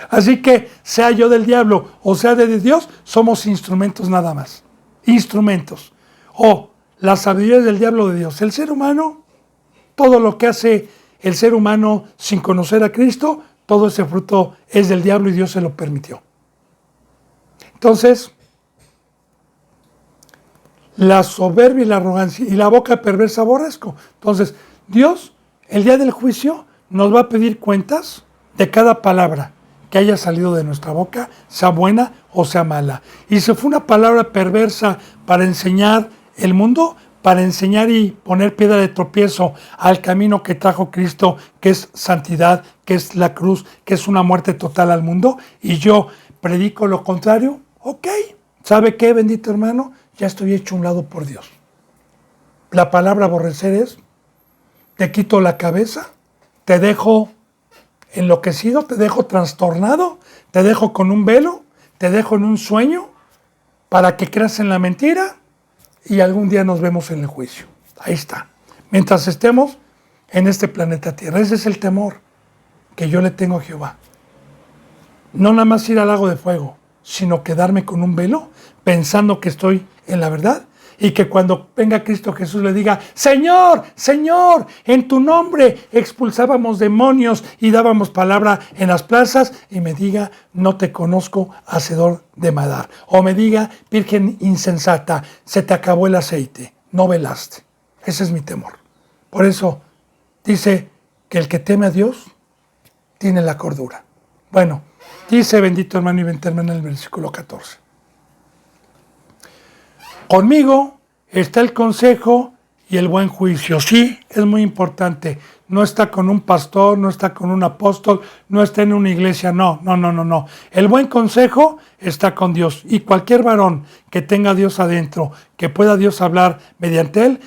Así que, sea yo del diablo o sea de Dios, somos instrumentos nada más. Instrumentos. La sabiduría es del diablo o de Dios. El ser humano, todo lo que hace el ser humano sin conocer a Cristo, todo ese fruto es del diablo y Dios se lo permitió. Entonces, la soberbia y la arrogancia y la boca perversa aborrezco. Entonces, Dios, el día del juicio, nos va a pedir cuentas de cada palabra que haya salido de nuestra boca, sea buena o sea mala. Y si fue una palabra perversa para enseñar el mundo, para enseñar y poner piedra de tropiezo al camino que trajo Cristo, que es santidad, que es la cruz, que es una muerte total al mundo, y yo predico lo contrario, ok, ¿sabe qué, bendito hermano? Ya estoy hecho a un lado por Dios. La palabra aborrecer es, te quito la cabeza, te dejo enloquecido, te dejo trastornado, te dejo con un velo, te dejo en un sueño para que creas en la mentira y algún día nos vemos en el juicio. Ahí está. Mientras estemos en este planeta Tierra. Ese es el temor que yo le tengo a Jehová. No nada más ir al lago de fuego, sino quedarme con un velo pensando que estoy en la verdad y que cuando venga Cristo Jesús le diga, Señor, Señor, en tu nombre expulsábamos demonios y dábamos palabra en las plazas, y me diga, no te conozco, hacedor de maldad. O me diga, virgen insensata, se te acabó el aceite, no velaste. Ese es mi temor. Por eso dice que el que teme a Dios tiene la cordura. Bueno, dice bendito hermano y bendita hermana en el versículo 14. Conmigo está el consejo y el buen juicio. Sí, es muy importante. No está con un pastor, no está con un apóstol, no está en una iglesia, no. El buen consejo está con Dios. Y cualquier varón que tenga a Dios adentro, que pueda Dios hablar mediante él,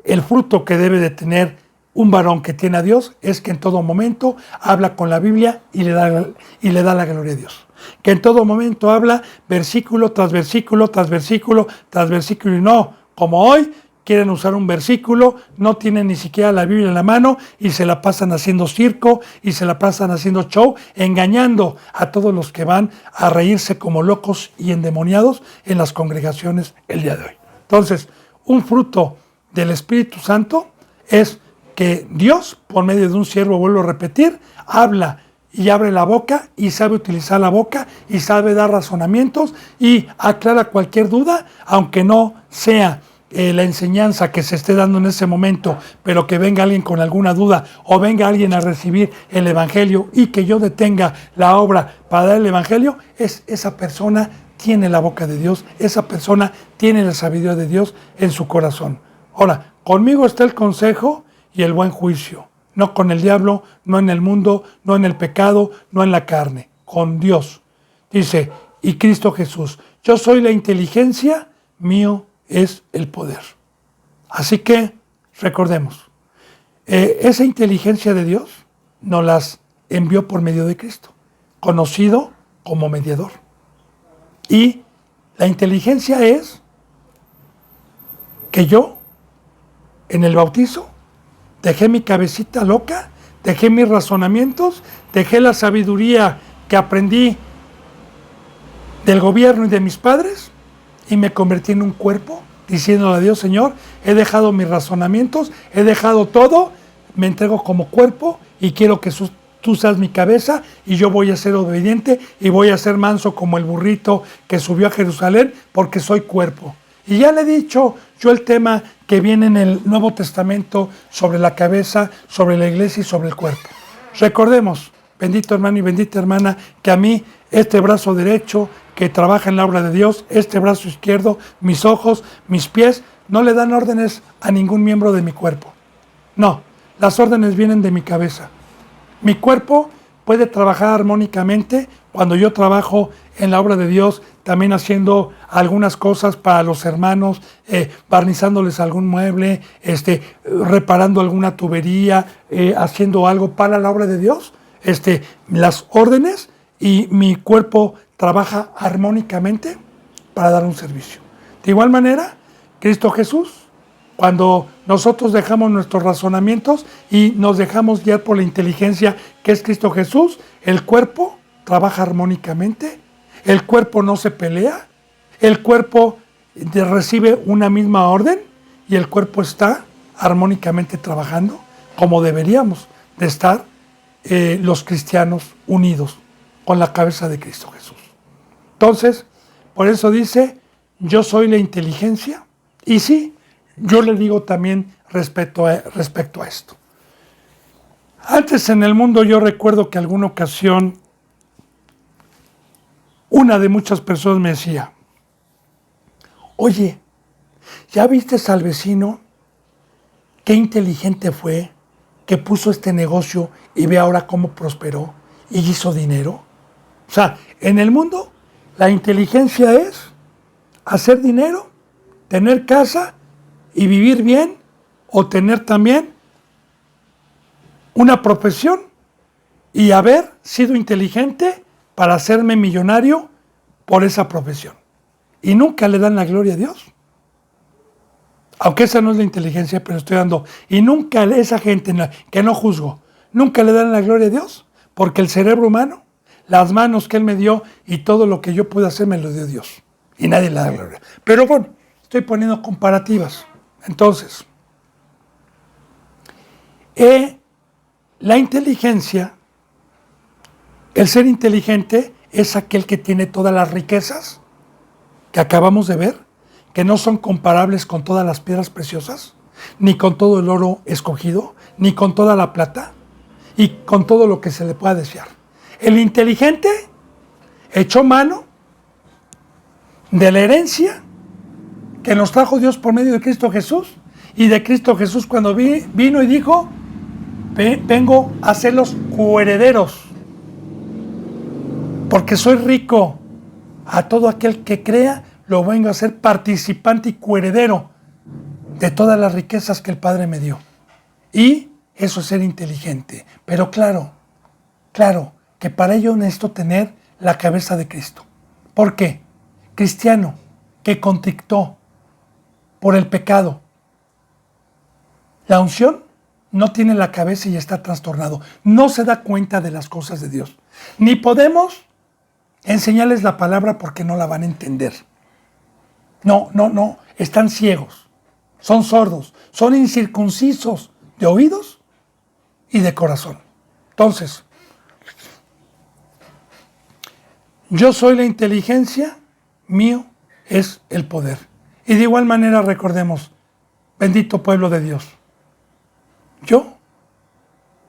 el fruto que debe de tener un varón que tiene a Dios es que en todo momento habla con la Biblia y le da la gloria a Dios. Que en todo momento habla versículo tras versículo, tras versículo, tras versículo, y no, como hoy, quieren usar un versículo, no tienen ni siquiera la Biblia en la mano y se la pasan haciendo circo y se la pasan haciendo show, engañando a todos los que van a reírse como locos y endemoniados en las congregaciones el día de hoy. Entonces, un fruto del Espíritu Santo es que Dios, por medio de un siervo, vuelvo a repetir, habla y abre la boca y sabe utilizar la boca y sabe dar razonamientos y aclara cualquier duda, aunque no sea la enseñanza que se esté dando en ese momento, pero que venga alguien con alguna duda o venga alguien a recibir el Evangelio y que yo detenga la obra para dar el Evangelio, esa persona tiene la boca de Dios, esa persona tiene la sabiduría de Dios en su corazón. Ahora, conmigo está el consejo y el buen juicio. No con el diablo, no en el mundo, no en el pecado, no en la carne, con Dios. Dice, y Cristo Jesús, yo soy la inteligencia, mío es el poder. Así que, recordemos, esa inteligencia de Dios nos las envió por medio de Cristo, conocido como mediador. Y la inteligencia es que yo, en el bautizo, dejé mi cabecita loca, dejé mis razonamientos, dejé la sabiduría que aprendí del gobierno y de mis padres y me convertí en un cuerpo diciéndole a Dios, Señor, he dejado mis razonamientos, he dejado todo me entrego como cuerpo y quiero que tú seas mi cabeza y yo voy a ser obediente y voy a ser manso como el burrito que subió a Jerusalén porque soy cuerpo. Y ya le he dicho yo el tema que viene en el Nuevo Testamento sobre la cabeza, sobre la iglesia y sobre el cuerpo. Recordemos, bendito hermano y bendita hermana, que a mí este brazo derecho que trabaja en la obra de Dios, este brazo izquierdo, mis ojos, mis pies, no le dan órdenes a ningún miembro de mi cuerpo. No, las órdenes vienen de mi cabeza. Mi cuerpo puede trabajar armónicamente cuando yo trabajo en la obra de Dios, también haciendo algunas cosas para los hermanos, barnizándoles algún mueble, reparando alguna tubería, haciendo algo para la obra de Dios. Las órdenes y mi cuerpo trabaja armónicamente para dar un servicio. De igual manera, Cristo Jesús, cuando nosotros dejamos nuestros razonamientos y nos dejamos guiar por la inteligencia que es Cristo Jesús, el cuerpo trabaja armónicamente, el cuerpo no se pelea, el cuerpo recibe una misma orden y el cuerpo está armónicamente trabajando como deberíamos de estar los cristianos unidos con la cabeza de Cristo Jesús. Entonces, por eso dice, yo soy la inteligencia, y sí, yo le digo también respecto a esto. Antes en el mundo yo recuerdo que alguna ocasión una de muchas personas me decía, oye, ¿ya viste al vecino? Qué inteligente fue, que puso este negocio y ve ahora cómo prosperó y hizo dinero. O sea, en el mundo la inteligencia es hacer dinero, tener casa y vivir bien, o tener también una profesión y haber sido inteligente para hacerme millonario por esa profesión. Y nunca le dan la gloria a Dios. Aunque esa no es la inteligencia, pero estoy dando. Y nunca esa gente, que no juzgo, nunca le dan la gloria a Dios, porque el cerebro humano, las manos que Él me dio y todo lo que yo pude hacer me lo dio Dios. Y nadie le da gloria. Pero bueno, estoy poniendo comparativas. Entonces, la inteligencia, el ser inteligente es aquel que tiene todas las riquezas que acabamos de ver, que no son comparables con todas las piedras preciosas, ni con todo el oro escogido, ni con toda la plata, y con todo lo que se le pueda desear. El inteligente echó mano de la herencia que nos trajo Dios por medio de Cristo Jesús, y de Cristo Jesús cuando vino y dijo, vengo a ser los coherederos, porque soy rico. A todo aquel que crea, lo vengo a ser participante y coheredero de todas las riquezas que el Padre me dio. Y eso es ser inteligente. Pero claro, que para ello necesito tener la cabeza de Cristo. ¿Por qué? Cristiano que contrictó por el pecado. La unción no tiene la cabeza y está trastornado. No se da cuenta de las cosas de Dios. Ni podemos enseñarles la palabra porque no la van a entender. No. Están ciegos. Son sordos. Son incircuncisos de oídos y de corazón. Entonces, yo soy la inteligencia, mío es el poder. Y de igual manera recordemos, bendito pueblo de Dios, yo,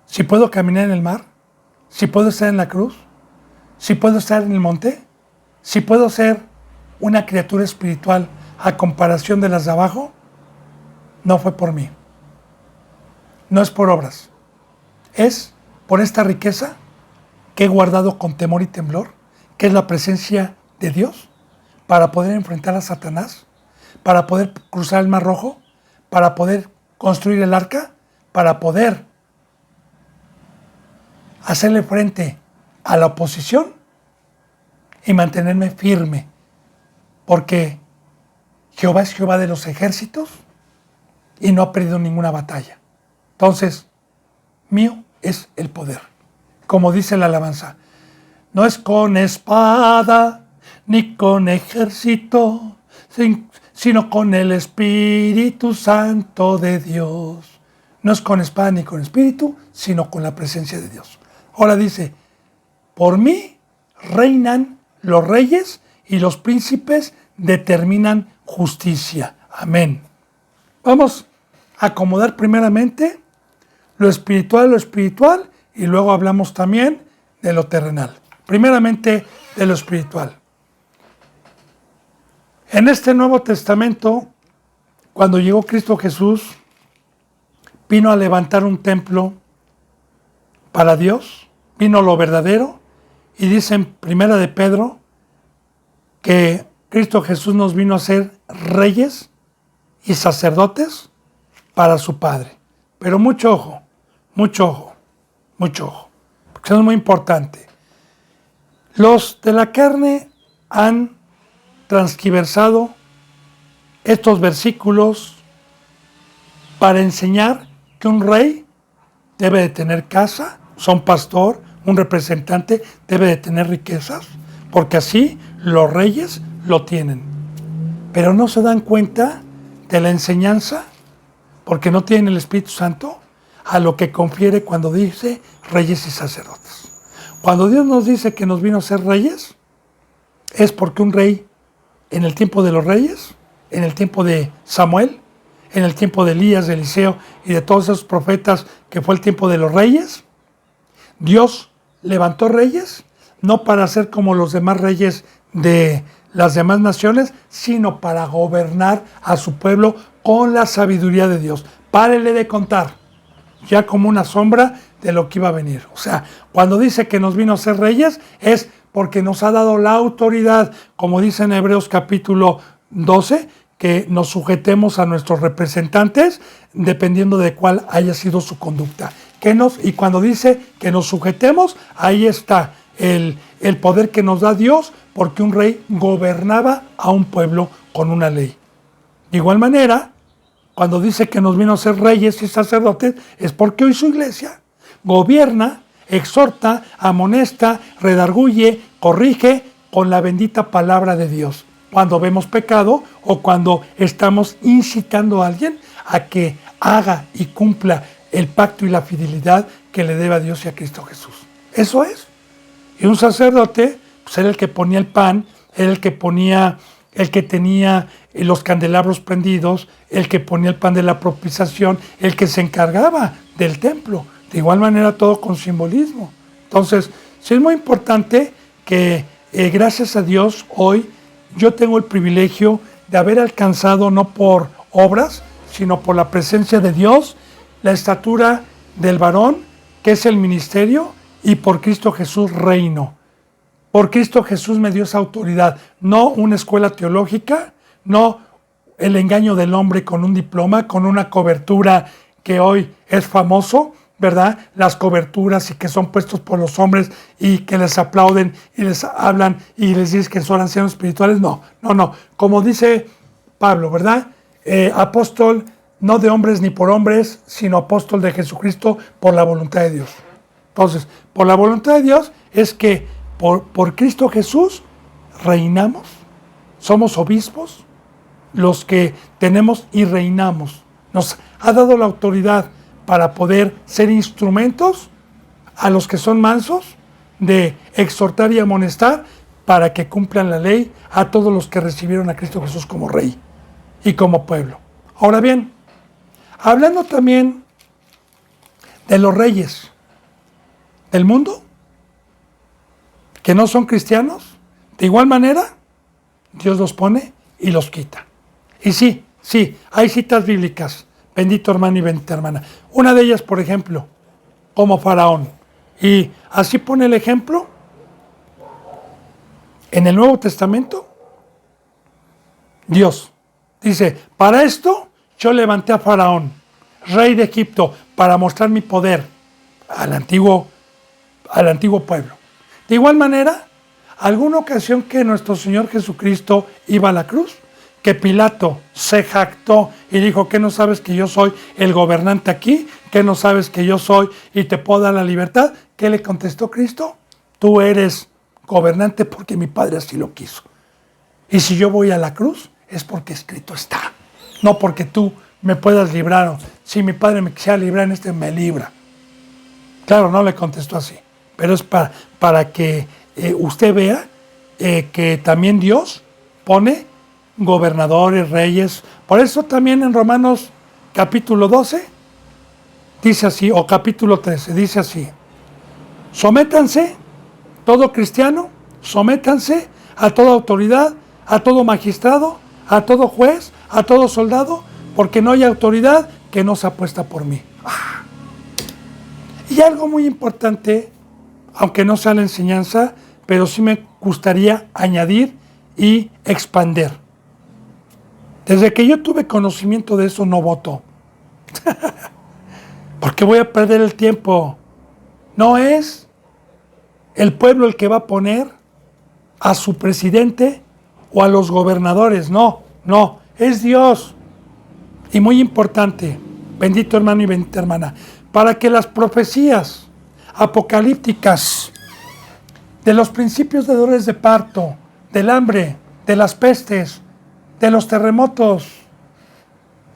si puedo caminar en el mar, si puedo estar en la cruz, si puedo estar en el monte, si puedo ser una criatura espiritual a comparación de las de abajo, no fue por mí. No es por obras. Es por esta riqueza que he guardado con temor y temblor, que es la presencia de Dios, para poder enfrentar a Satanás, para poder cruzar el Mar Rojo, para poder construir el arca, para poder hacerle frente a la oposición y mantenerme firme, porque Jehová es Jehová de los ejércitos y no ha perdido ninguna batalla. Entonces, mío es el poder. Como dice la alabanza, no es con espada ni con ejército, sino con el Espíritu Santo de Dios. no es con espada ni con espíritu, sino con la presencia de Dios. Ahora dice, por mí reinan los reyes y los príncipes determinan justicia. Amén. Vamos a acomodar primeramente lo espiritual, y luego hablamos también de lo terrenal. Primeramente de lo espiritual. En este Nuevo Testamento, cuando llegó Cristo Jesús, vino a levantar un templo para Dios, vino lo verdadero, y dice en Primera de Pedro que Cristo Jesús nos vino a ser reyes y sacerdotes para su Padre. Pero mucho ojo, porque eso es muy importante. Los de la carne han transgiversado estos versículos para enseñar que un rey debe de tener casa, un pastor, un representante debe de tener riquezas, porque así los reyes lo tienen. Pero no se dan cuenta de la enseñanza, porque no tienen el Espíritu Santo, a lo que confiere cuando dice reyes y sacerdotes. Cuando Dios nos dice que nos vino a ser reyes, es porque un rey, en el tiempo de los reyes, en el tiempo de Samuel, en el tiempo de Elías, de Eliseo y de todos esos profetas que fue el tiempo de los reyes, Dios levantó reyes, no para ser como los demás reyes de las demás naciones, sino para gobernar a su pueblo con la sabiduría de Dios. Párele de contar, ya como una sombra de lo que iba a venir. O sea, cuando dice que nos vino a ser reyes, es porque nos ha dado la autoridad, como dice en Hebreos capítulo 12, que nos sujetemos a nuestros representantes, dependiendo de cuál haya sido su conducta. Y cuando dice que nos sujetemos, ahí está el poder que nos da Dios, porque un rey gobernaba a un pueblo con una ley. De igual manera, cuando dice que nos vino a ser reyes y sacerdotes, es porque hoy su iglesia gobierna, exhorta, amonesta, redarguye, corrige con la bendita palabra de Dios. Cuando vemos pecado o cuando estamos incitando a alguien a que haga y cumpla el pacto y la fidelidad que le debe a Dios y a Cristo Jesús. Eso es. Y un sacerdote, pues era el que ponía el pan, era el que tenía los candelabros prendidos, el que ponía el pan de la propiciación, el que se encargaba del templo. De igual manera, todo con simbolismo. Entonces, sí es muy importante que, gracias a Dios, hoy yo tengo el privilegio de haber alcanzado, no por obras, sino por la presencia de Dios, la estatura del varón, que es el ministerio, y por Cristo Jesús reino. Por Cristo Jesús me dio esa autoridad, no una escuela teológica, no el engaño del hombre con un diploma, con una cobertura que hoy es famoso, ¿verdad? Las coberturas y que son puestos por los hombres y que les aplauden y les hablan y les dicen que son ancianos espirituales. No. Como dice Pablo, ¿verdad? Apóstol no de hombres ni por hombres, sino apóstol de Jesucristo por la voluntad de Dios. Entonces, por la voluntad de Dios es que por Cristo Jesús reinamos, somos obispos, los que tenemos y reinamos. Nos ha dado la autoridad para poder ser instrumentos a los que son mansos de exhortar y amonestar para que cumplan la ley a todos los que recibieron a Cristo Jesús como Rey y como pueblo. Ahora bien, hablando también de los reyes del mundo, que no son cristianos, de igual manera, Dios los pone y los quita. Y sí, hay citas bíblicas, bendito hermano y bendita hermana. Una de ellas, por ejemplo, como Faraón. Y así pone el ejemplo en el Nuevo Testamento. Dios dice, para esto yo levanté a Faraón, rey de Egipto, para mostrar mi poder al antiguo pueblo. De igual manera, alguna ocasión que nuestro Señor Jesucristo iba a la cruz, que Pilato se jactó y dijo, ¿qué no sabes que yo soy el gobernante aquí? ¿Qué no sabes que yo soy y te puedo dar la libertad? ¿Qué le contestó Cristo? Tú eres gobernante porque mi Padre así lo quiso. Y si yo voy a la cruz, es porque escrito está. No porque tú me puedas librar si mi padre me quisiera librar en este, me libra. Claro, no le contestó así, pero es para que usted vea que también Dios pone gobernadores, reyes. Por eso también en Romanos capítulo 12 dice así, o capítulo 13, dice así: sométanse, todo cristiano, sométanse a toda autoridad, a todo magistrado, a todo juez, a todo soldado, porque no hay autoridad que no se apuesta por mí. Y algo muy importante, aunque no sea la enseñanza, pero sí me gustaría añadir y expander. Desde que yo tuve conocimiento de eso, no voto. Porque voy a perder el tiempo. No es el pueblo el que va a poner a su presidente o a los gobernadores. No, es Dios. Y muy importante, bendito hermano y bendita hermana, para que las profecías apocalípticas de los principios de dolores de parto, del hambre, de las pestes, de los terremotos,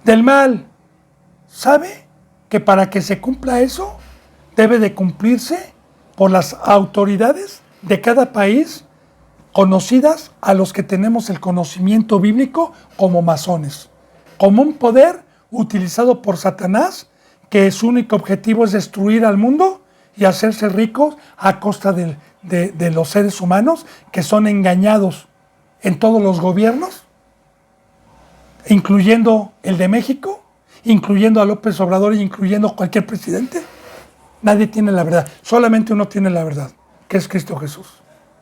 del mal, ¿sabe que para que se cumpla eso debe de cumplirse por las autoridades de cada país, conocidas a los que tenemos el conocimiento bíblico como masones, como un poder utilizado por Satanás, que su único objetivo es destruir al mundo y hacerse ricos a costa de los seres humanos que son engañados en todos los gobiernos, incluyendo el de México, incluyendo a López Obrador y incluyendo cualquier presidente. Nadie tiene la verdad, solamente uno tiene la verdad, que es Cristo Jesús.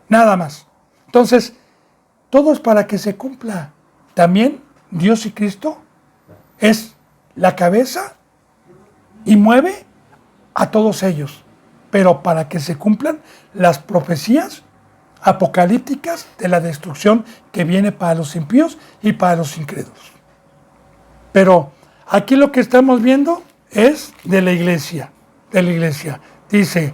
Nada más. Entonces, todo es para que se cumpla. También Dios y Cristo es la cabeza y mueve a todos ellos, pero para que se cumplan las profecías apocalípticas de la destrucción que viene para los impíos y para los incrédulos. Pero aquí lo que estamos viendo es de la iglesia. Dice: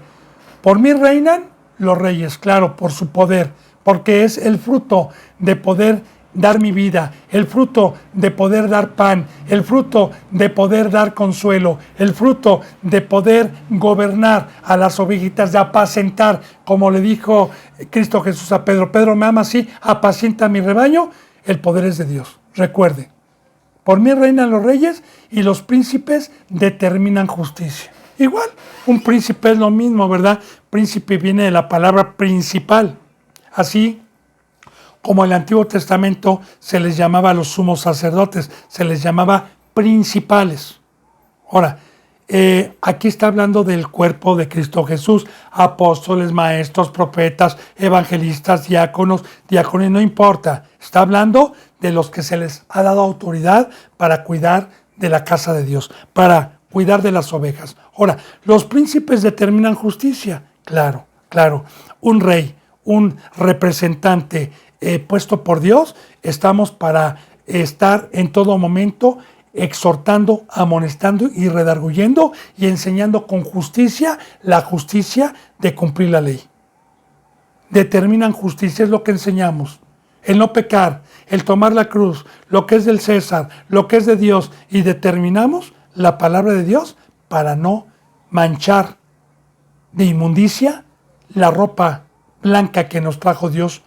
por mí reinan los reyes, claro, por su poder, porque es el fruto de poder dar mi vida, el fruto de poder dar pan, el fruto de poder dar consuelo, el fruto de poder gobernar a las ovejitas, de apacentar, como le dijo Cristo Jesús a Pedro: Pedro, ¿me amas? Sí, apacienta mi rebaño. El poder es de Dios. Recuerde, por mí reinan los reyes y los príncipes determinan justicia. Igual, un príncipe es lo mismo, ¿verdad? Príncipe viene de la palabra principal. Así como en el Antiguo Testamento se les llamaba a los sumos sacerdotes, se les llamaba principales. Ahora, aquí está hablando del cuerpo de Cristo Jesús: apóstoles, maestros, profetas, evangelistas, diáconos, no importa. Está hablando de los que se les ha dado autoridad para cuidar de la casa de Dios, para cuidar de las ovejas. Ahora, los príncipes determinan justicia. Claro. Un rey, un representante puesto por Dios, estamos para estar en todo momento exhortando, amonestando y redarguyendo y enseñando con justicia, la justicia de cumplir la ley. Determinan justicia, es lo que enseñamos. El no pecar, el tomar la cruz, lo que es del César, lo que es de Dios, y determinamos la palabra de Dios para no manchar de inmundicia la ropa blanca que nos trajo Dios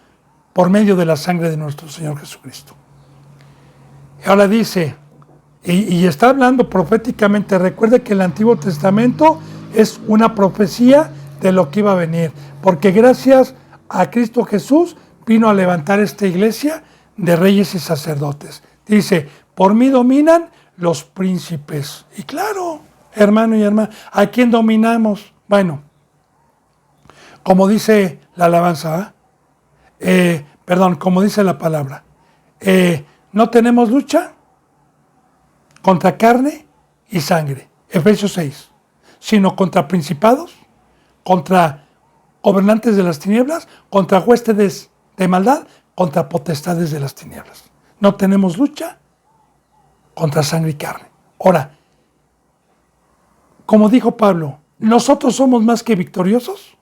por medio de la sangre de nuestro Señor Jesucristo. Ahora dice, y está hablando proféticamente. Recuerde que el Antiguo Testamento es una profecía de lo que iba a venir, porque gracias a Cristo Jesús vino a levantar esta iglesia de reyes y sacerdotes. Dice: por mí dominan los príncipes. Y claro, hermano y hermana, ¿a quién dominamos? Bueno, como dice la alabanza, como dice la palabra, no tenemos lucha contra carne y sangre, Efesios 6, sino contra principados, contra gobernantes de las tinieblas, contra huestes de maldad, contra potestades de las tinieblas. No tenemos lucha contra sangre y carne. Ahora, como dijo Pablo, nosotros somos más que victoriosos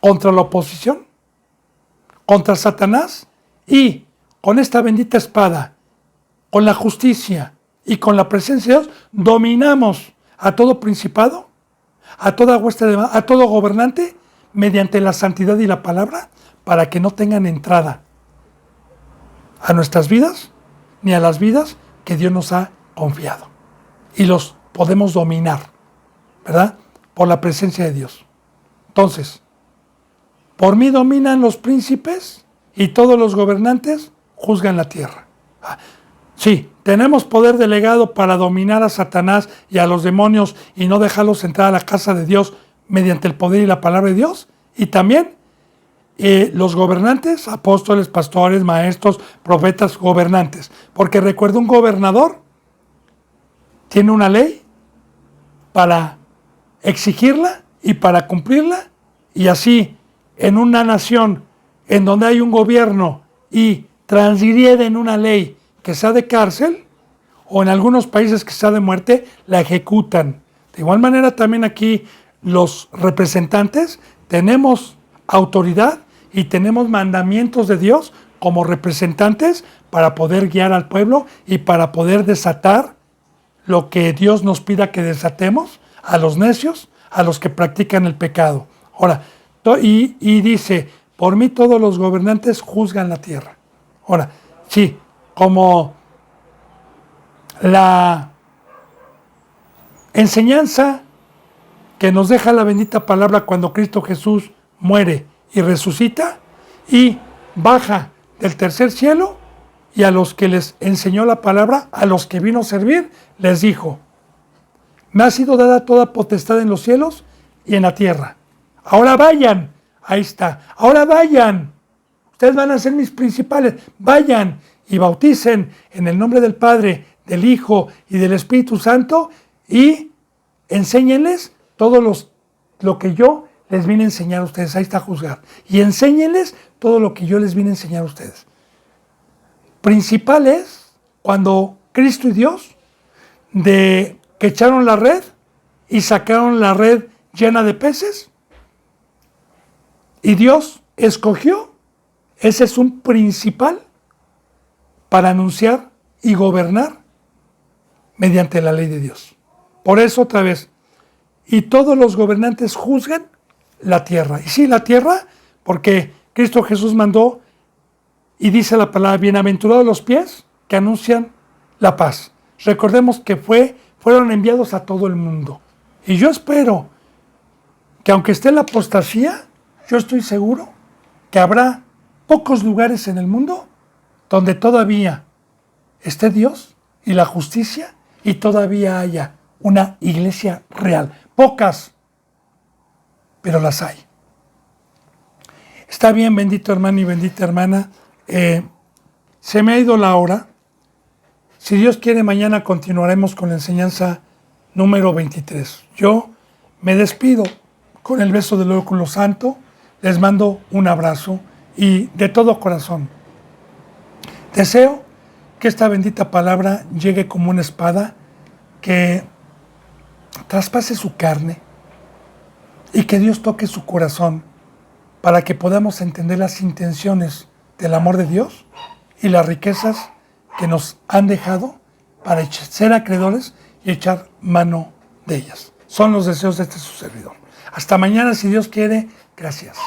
contra la oposición, contra Satanás, y con esta bendita espada, con la justicia y con la presencia de Dios dominamos a todo principado, a toda hueste a todo gobernante, mediante la santidad y la palabra, para que no tengan entrada a nuestras vidas, ni a las vidas que Dios nos ha confiado. Y los podemos dominar, ¿verdad? Por la presencia de Dios. Entonces, por mí dominan los príncipes y todos los gobernantes juzgan la tierra. Sí, tenemos poder delegado para dominar a Satanás y a los demonios y no dejarlos entrar a la casa de Dios mediante el poder y la palabra de Dios. Y también los gobernantes, apóstoles, pastores, maestros, profetas, gobernantes. Porque recuerda, un gobernador tiene una ley para exigirla y para cumplirla, y así en una nación en donde hay un gobierno y transgreden una ley que sea de cárcel, o en algunos países que sea de muerte, la ejecutan. De igual manera también aquí los representantes tenemos autoridad y tenemos mandamientos de Dios como representantes para poder guiar al pueblo y para poder desatar lo que Dios nos pida que desatemos a los necios, a los que practican el pecado. Ahora, y dice, por mí todos los gobernantes juzgan la tierra. Ahora, sí, como la enseñanza que nos deja la bendita palabra cuando Cristo Jesús muere y resucita y baja del tercer cielo, y a los que les enseñó la palabra, a los que vino a servir, les dijo: me ha sido dada toda potestad en los cielos y en la tierra. Ahora vayan, ahí está, ahora vayan, ustedes van a ser mis principales, vayan y bauticen en el nombre del Padre, del Hijo y del Espíritu Santo, y enséñenles todo lo que yo les vine a enseñar a ustedes. Ahí está, juzgar. Y enséñenles todo lo que yo les vine a enseñar a ustedes. Principal es cuando Cristo y Dios, que echaron la red y sacaron la red llena de peces, y Dios escogió, ese es un principal para anunciar y gobernar mediante la ley de Dios. Por eso, otra vez, y todos los gobernantes juzgan la tierra. Y sí, la tierra, porque Cristo Jesús mandó, y dice la palabra: bienaventurados los pies que anuncian la paz. Recordemos que fueron enviados a todo el mundo. Y yo espero que, aunque esté la apostasía, yo estoy seguro que habrá pocos lugares en el mundo donde todavía esté Dios y la justicia y todavía haya una iglesia real. Pocas, pero las hay. Está bien, bendito hermano y bendita hermana. Se me ha ido la hora. Si Dios quiere, mañana continuaremos con la enseñanza número 23. Yo me despido con el beso del óculo santo. Les mando un abrazo y de todo corazón deseo que esta bendita palabra llegue como una espada que traspase su carne y que Dios toque su corazón para que podamos entender las intenciones del amor de Dios y las riquezas que nos han dejado para ser acreedores y echar mano de ellas. Son los deseos de este su servidor. Hasta mañana, si Dios quiere. Gracias.